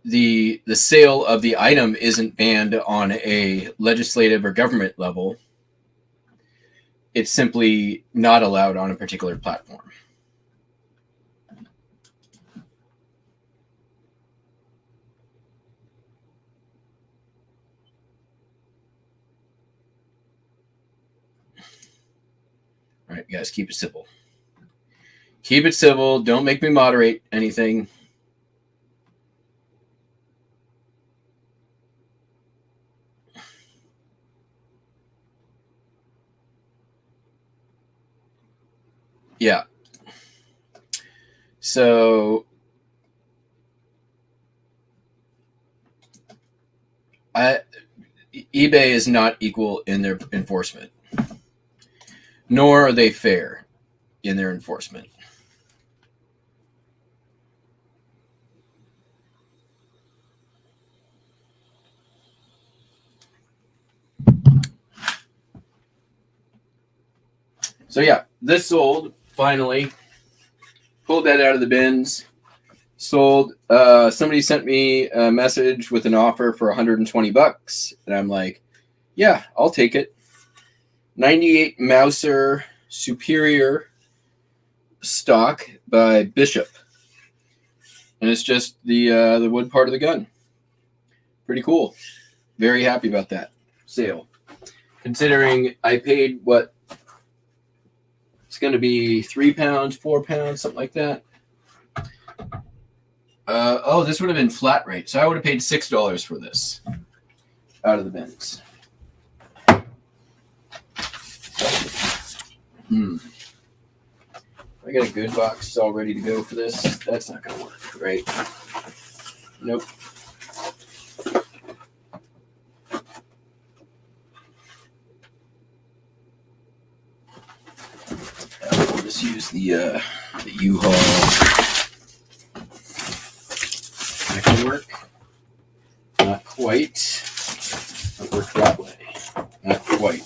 The sale of the item isn't banned on a legislative or government level. It's simply not allowed on a particular platform. All right, guys, keep it civil. Keep it civil. Don't make me moderate anything. Yeah. So eBay is not equal in their enforcement, nor are they fair in their enforcement. So yeah, this sold finally. Pulled that out of the bins. Sold. Somebody sent me a message with an offer for $120, and I'm like, yeah, I'll take it. 98 Mauser Superior stock by Bishop, and it's just the wood part of the gun. Pretty cool. Very happy about that sale. Considering I paid what it's going to be, 3 pounds, 4 pounds, something like that. This would have been flat rate, so I would have paid $6 for this out of the bins. I got a good box all ready to go for this. That's not going to work, right? Nope. We'll just use the U-Haul. That can work. Not quite. It worked that way. Not quite.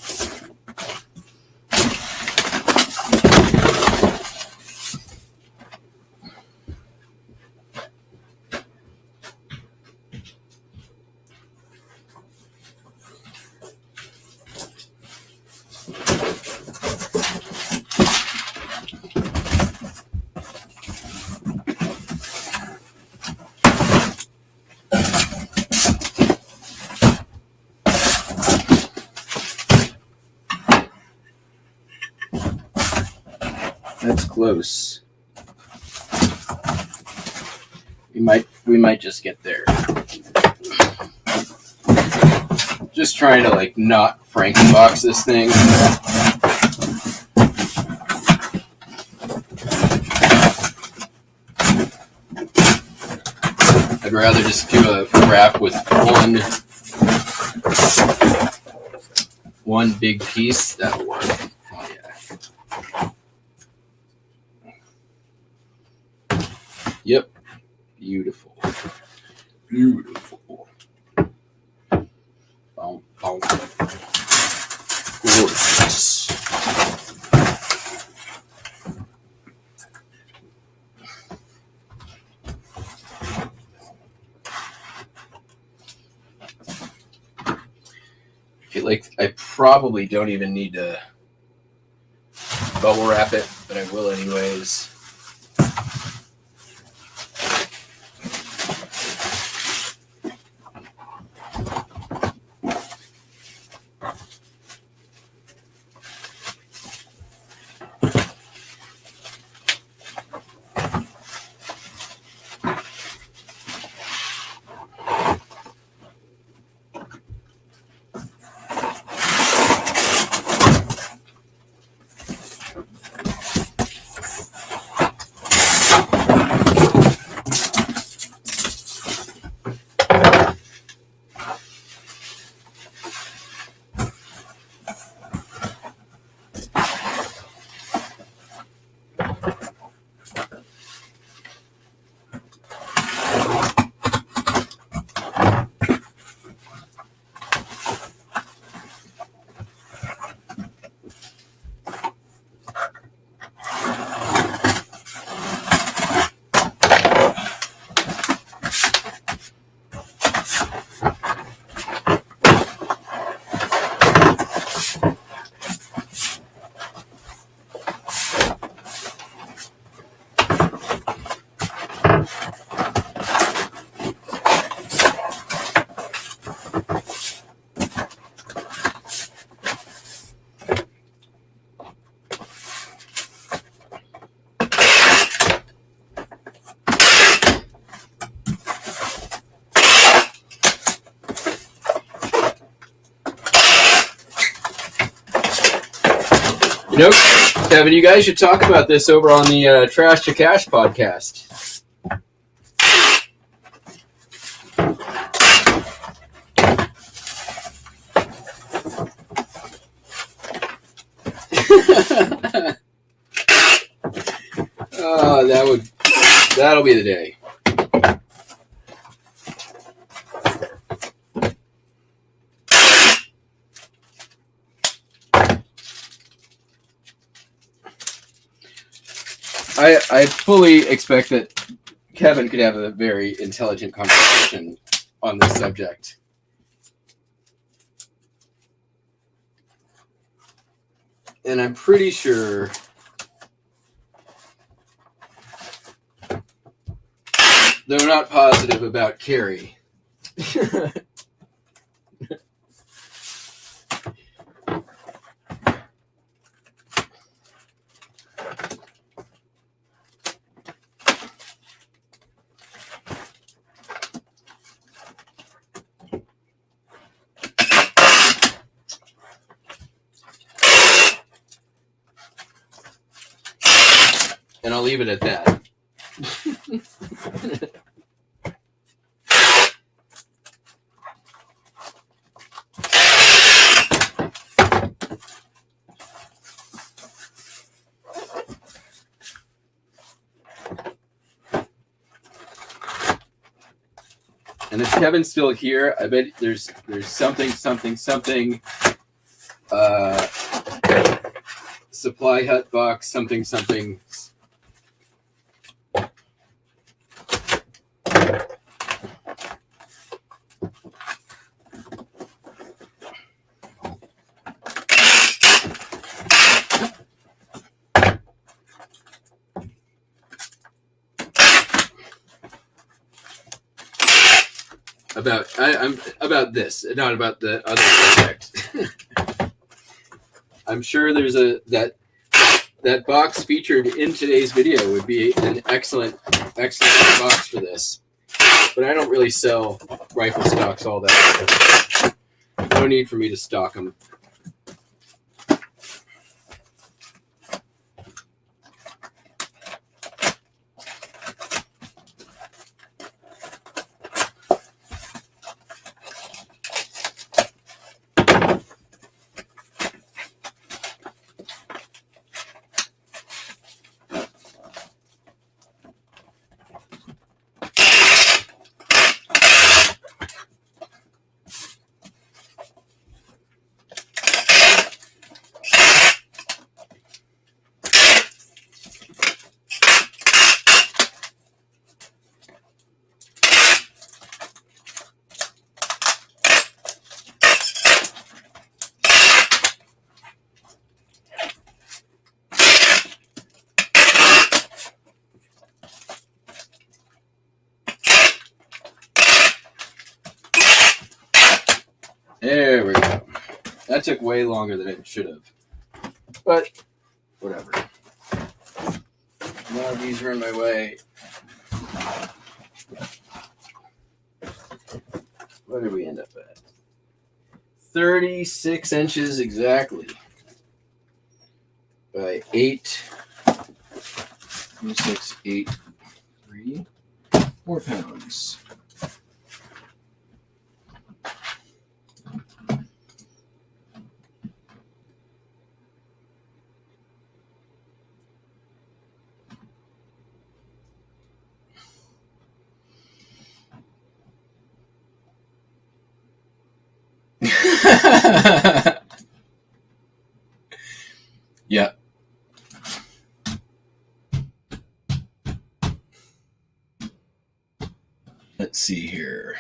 That's close. We might just get there. Just trying to like not Frankenbox this thing. I'd rather just do a wrap with one big piece. That'll work. Oh yeah. Yep. Beautiful. Beautiful. Boom, boom. Gorgeous. I feel like I probably don't even need to bubble wrap it, but I will anyways. Nope. Kevin, you guys should talk about this over on the Trash to Cash podcast. That'll be the day. I fully expect that Kevin could have a very intelligent conversation on this subject. And I'm pretty sure they're not positive about Carrie. And I'll leave it at that. And if Kevin's still here, I bet there's something, supply hut box, something. I'm about this, not about the other subject. I'm sure there's that box featured in today's video would be an excellent box for this. But I don't really sell rifle stocks all that. No need for me to stock them. There we go. That took way longer than it should have. But, whatever. Now these are in my way. What did we end up at? 36 inches exactly. By 8. 6, 8, 3, 4 pounds. Yeah. Let's see here.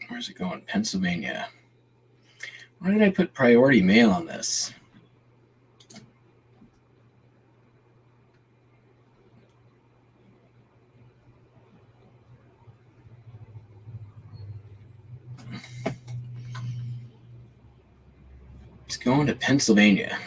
Where's it going? Pennsylvania. Why did I put priority mail on this? It's going to Pennsylvania.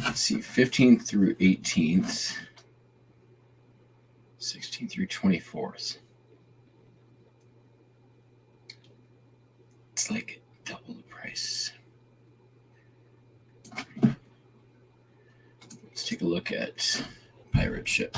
Let's see, 15th through 18th, 16th through 24th. It's like double the price. Let's take a look at pirate ship.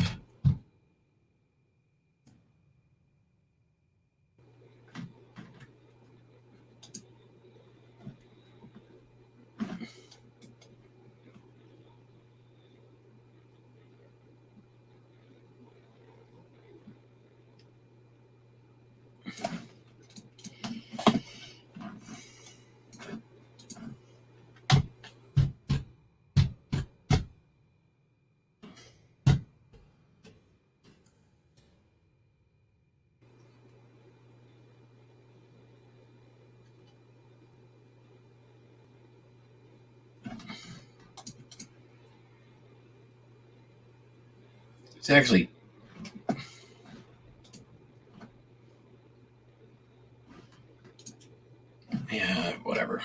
It's actually whatever.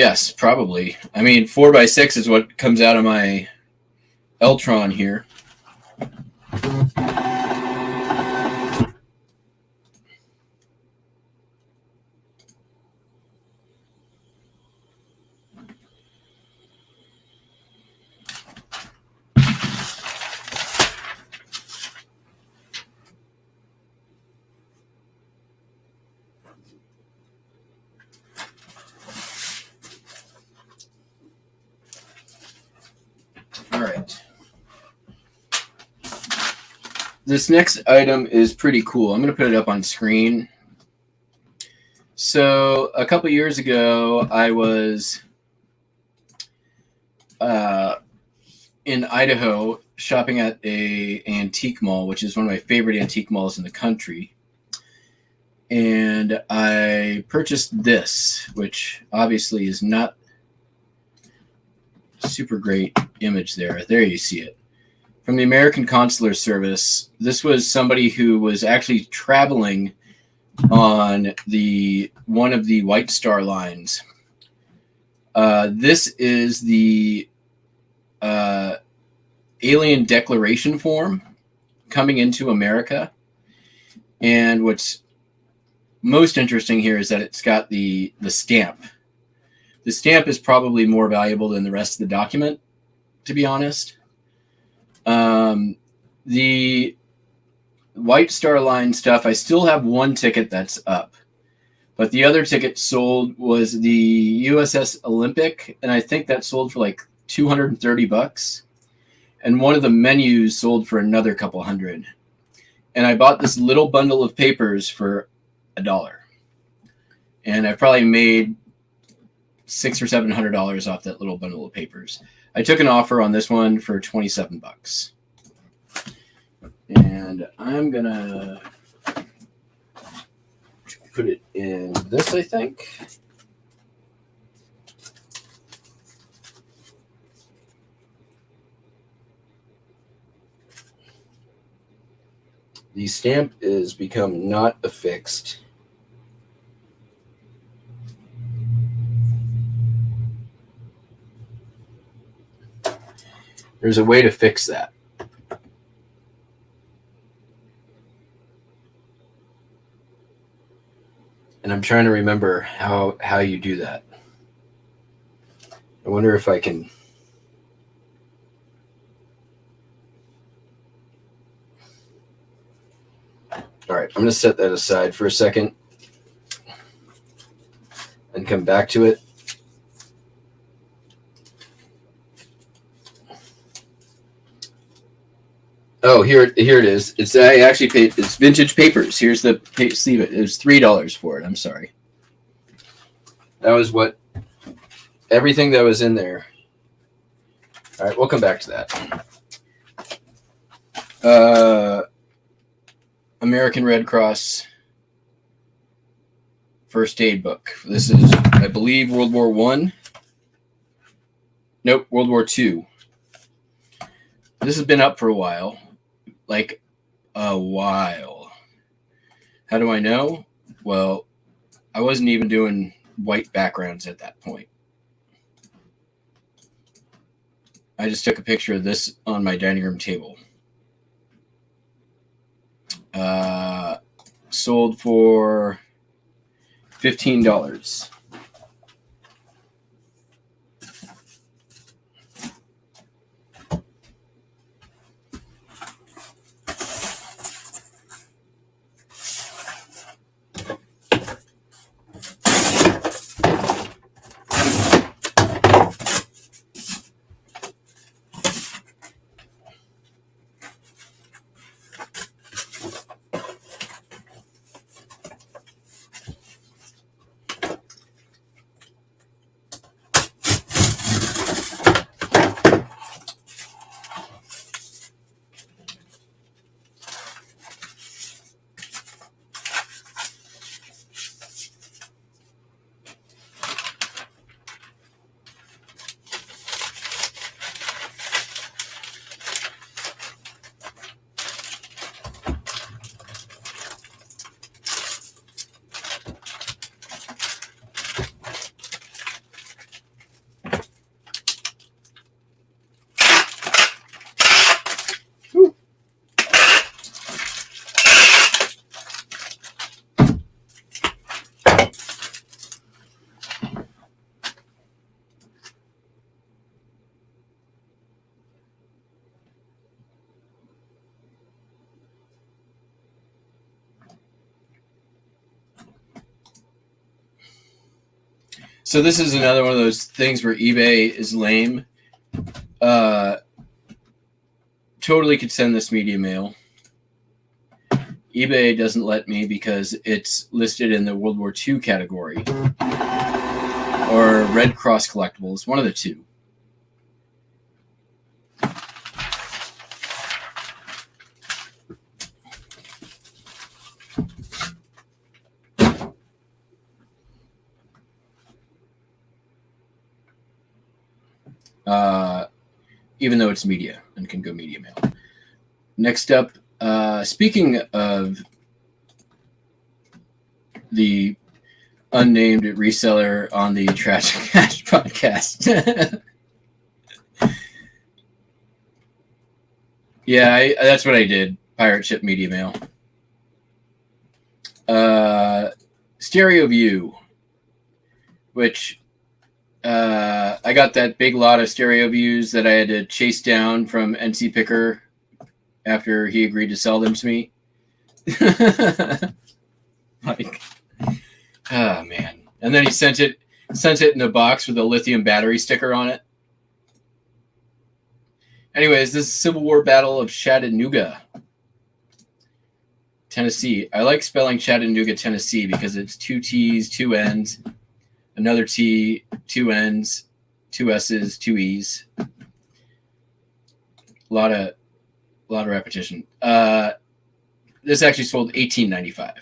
Yes, probably. I mean, 4x6 is what comes out of my Eltron here. All right. This next item is pretty cool. I'm going to put it up on screen. So a couple years ago, I was in Idaho shopping at an antique mall, which is one of my favorite antique malls in the country. And I purchased this, which obviously is not super great image there. There you see it. From the American Consular Service. This was somebody who was actually traveling on one of the White Star lines. This is the Alien Declaration Form coming into America. And what's most interesting here is that it's got the stamp. The stamp is probably more valuable than the rest of the document, to be honest. The White Star Line stuff, I still have one ticket that's up. But the other ticket sold was the USS Olympic, and I think that sold for like $230. And one of the menus sold for another couple hundred. And I bought this little bundle of papers for $1. And I probably made $600 or $700 off that little bundle of papers. I took an offer on this one for $27. And I'm gonna put it in this, I think. The stamp is become not affixed. There's a way to fix that. And I'm trying to remember how you do that. I wonder if I can. All right, I'm going to set that aside for a second and come back to it. Oh, here it is. I actually paid. It's vintage papers. Here's the sleeve. It was $3 for it. I'm sorry. That was everything that was in there. All right, we'll come back to that. American Red Cross first aid book. This is, I believe, World War I. Nope, World War II. This has been up for a while. Like a while. How do I know? Well, I wasn't even doing white backgrounds at that point. I just took a picture of this on my dining room table. Sold for $15. So this is another one of those things where eBay is lame. Totally could send this media mail. eBay doesn't let me because it's listed in the World War II category or Red Cross collectibles, one of the two. Even though it's media and can go media mail. Next up, speaking of the unnamed reseller on the Trash Cash podcast. Yeah, that's what I did. Pirate ship media mail. Stereo View, which I got that big lot of stereo views that I had to chase down from NC Picker after he agreed to sell them to me. Like, oh man. And then he sent it in a box with a lithium battery sticker on it. Anyways, this is Civil War Battle of Chattanooga, Tennessee. I like spelling Chattanooga, Tennessee because it's 2 T's, 2 N's, another T, 2 N's, 2 S's, 2 E's. A lot of repetition. This actually sold $18.95.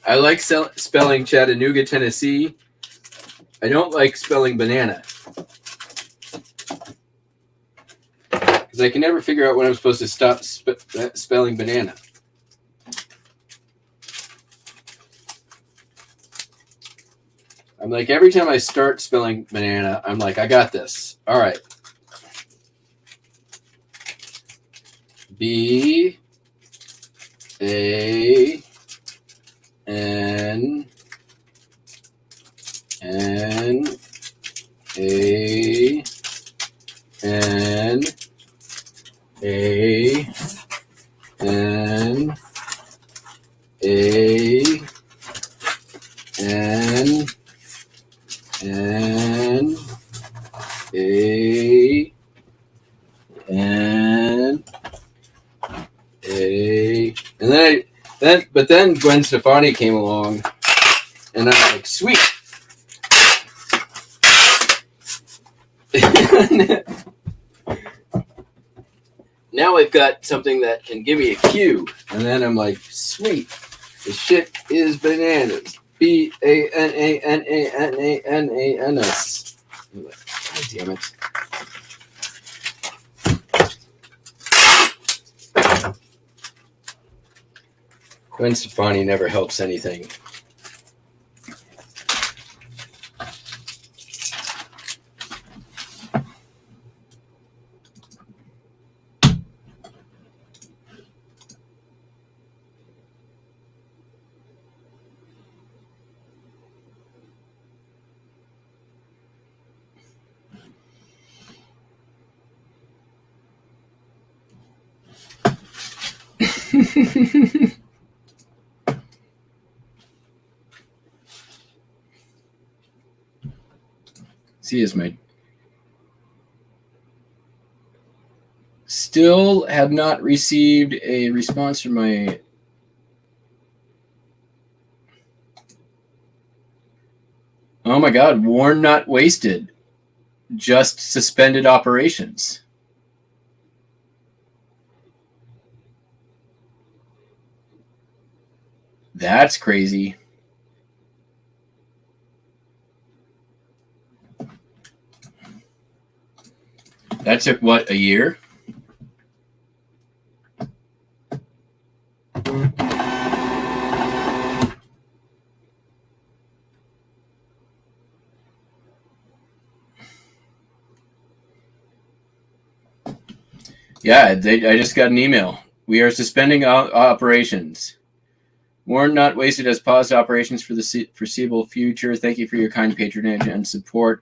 I like spelling Chattanooga, Tennessee. I don't like spelling banana. Because I can never figure out when I'm supposed to stop spelling banana. I'm like, every time I start spelling banana, I'm like, I got this. All right. B A N N A N A N A N N A N A, and then Gwen Stefani came along, and I'm like, sweet. Now I've got something that can give me a cue, and then I'm like, sweet. The shit is bananas. BANANANANANS. God damn it. Gwen Stefani never helps anything. See, is my still have not received a response from my oh my god, worn not wasted, just suspended operations. That's crazy. That took what, a year? Yeah, I just got an email. We are suspending operations. Warren Not Wasted has paused operations for the foreseeable future. Thank you for your kind patronage and support.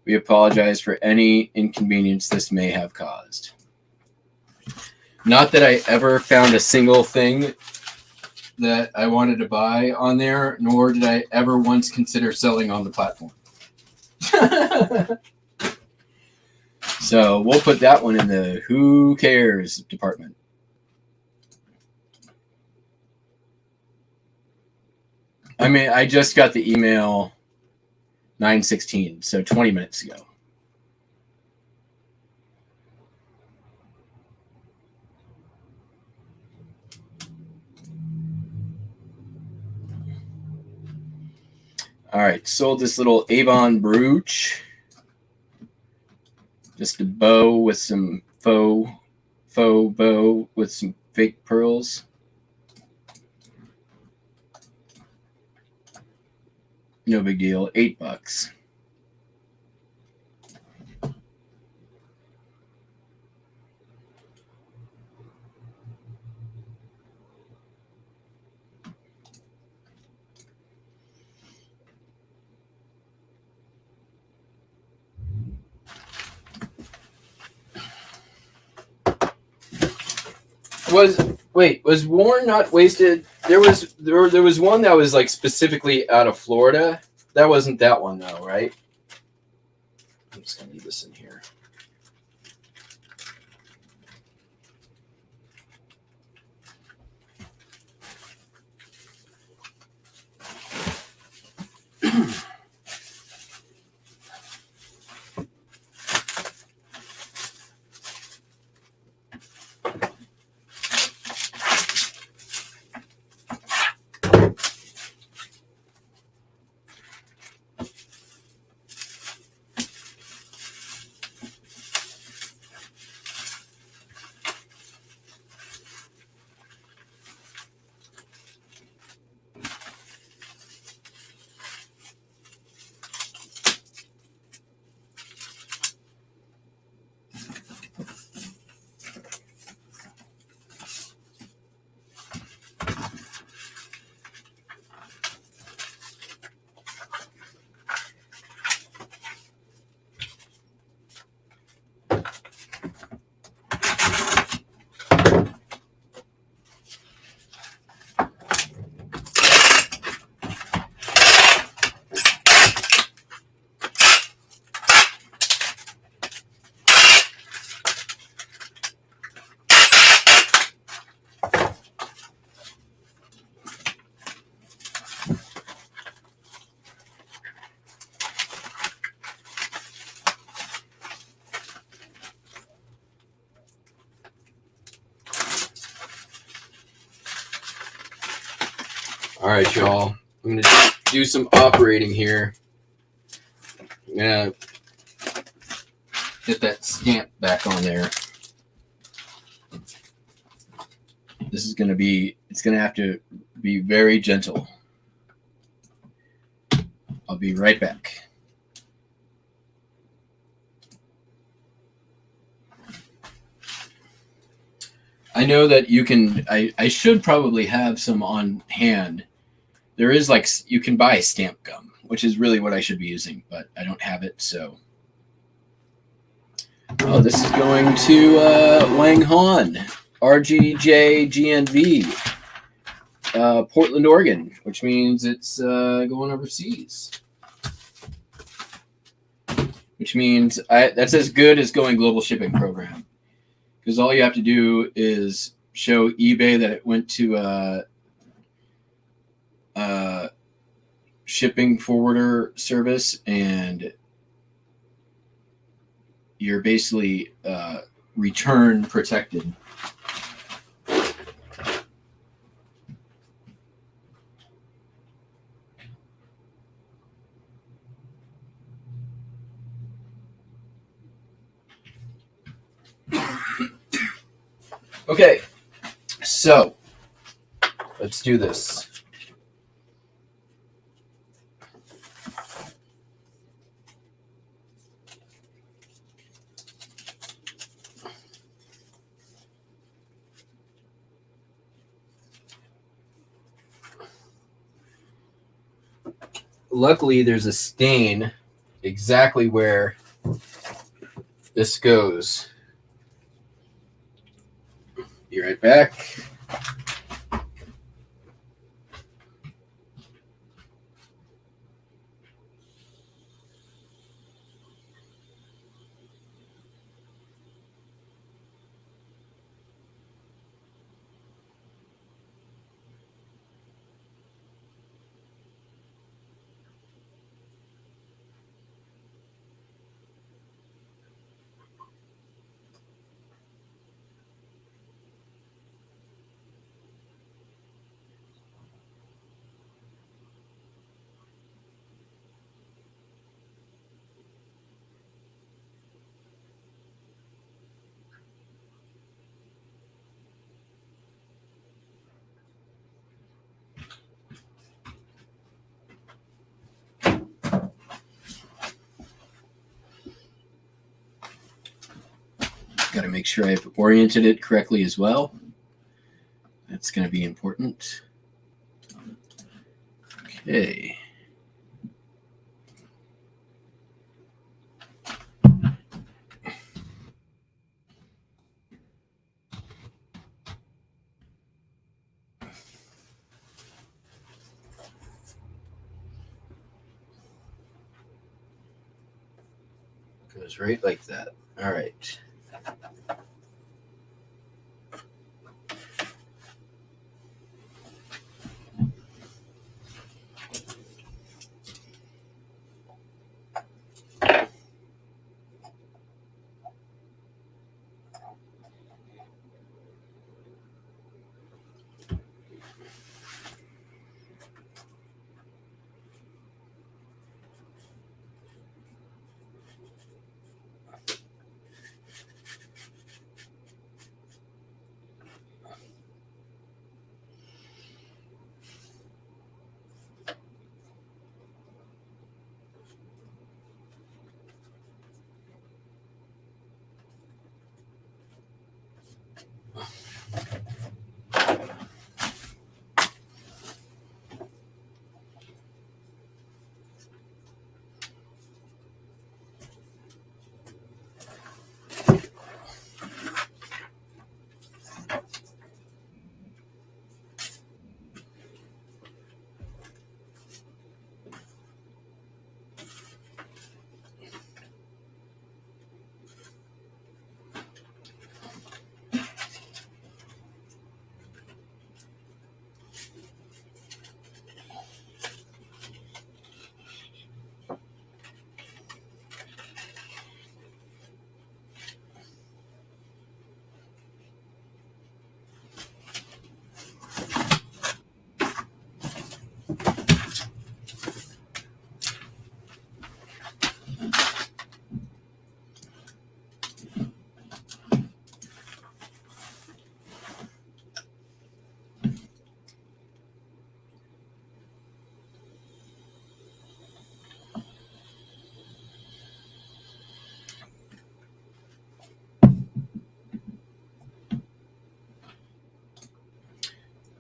We apologize for any inconvenience this may have caused. Not that I ever found a single thing that I wanted to buy on there, nor did I ever once consider selling on the platform. So we'll put that one in the who cares department. I mean, I just got the email 9:16, so 20 minutes ago. All right, sold this little Avon brooch. Just a bow with some faux bow with some fake pearls. No big deal, $8. Was Warren Not Wasted? There was one that was like specifically out of Florida. That wasn't that one though, right? I'm just gonna leave this in here. All right, y'all. I'm going to do some operating here. I'm going to get that stamp back on there. This is going to be, it's going to have to be very gentle. I'll be right back. I know that you can, I should probably have some on hand. There is like, you can buy stamp gum, which is really what I should be using, but I don't have it, so. Oh, this is going to Wang Han, RGJGNV, Portland, Oregon, which means it's going overseas. Which means that's as good as going global shipping program. Because all you have to do is show eBay that it went to shipping forwarder service, and you're basically return protected. Okay, so let's do this. luckily there's a stain exactly where this goes. Be right back. Got to make sure I've oriented it correctly as well. That's going to be important. Okay. Goes right like that. All right.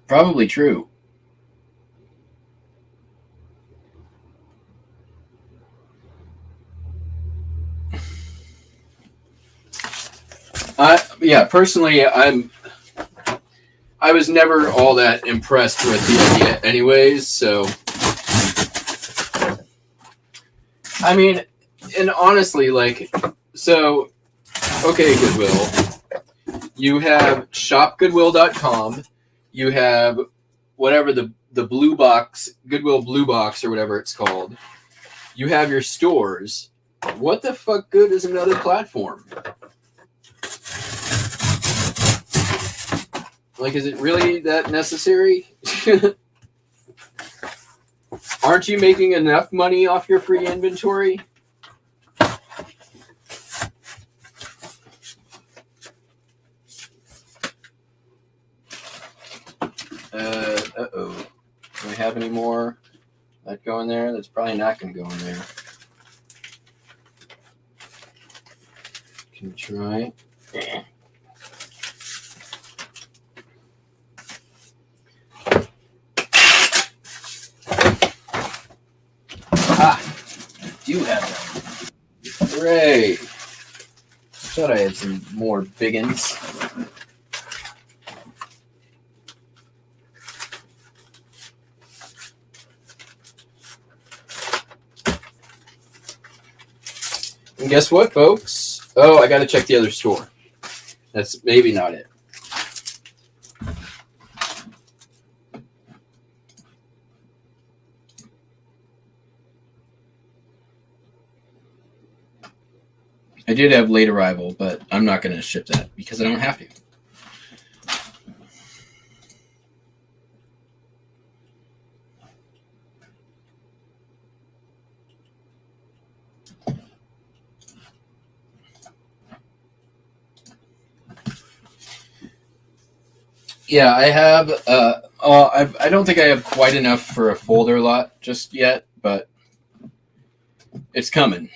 Probably true. Yeah, personally, I was never all that impressed with the idea anyways, so I mean, and honestly, like, so okay, Goodwill. You have shopgoodwill.com. You have whatever the blue box, Goodwill Blue Box or whatever it's called. You have your stores. What the fuck good is another platform? Like, is it really that necessary? Aren't you making enough money off your free inventory? Uh-oh. Do we have any more that go in there? That's probably not going to go in there. Can we try? Hooray! I thought I had some more big uns. And guess what, folks? Oh, I got to check the other store. That's maybe not it. I did have late arrival, but I'm not going to ship that because I don't have to. Yeah, I have. I don't think I have quite enough for a folder lot just yet, but it's coming.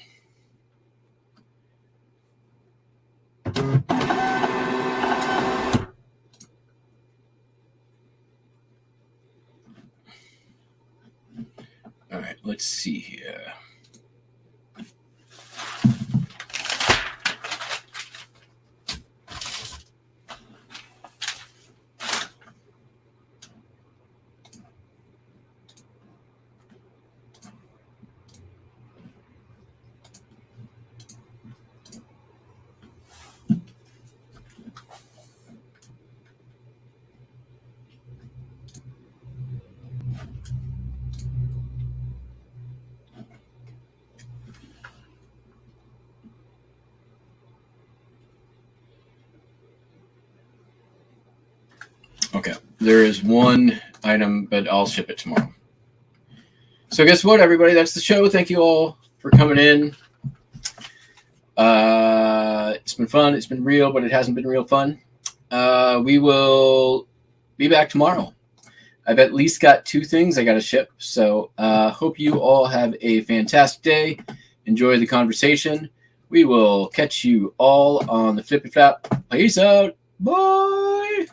All right, let's see here. Okay, there is one item, but I'll ship it tomorrow. So guess what, everybody? That's the show. Thank you all for coming in. It's been fun. It's been real, but it hasn't been real fun. We will be back tomorrow. I've at least got 2 things I got to ship. So hope you all have a fantastic day. Enjoy the conversation. We will catch you all on the Flippy Flap. Peace out. Bye.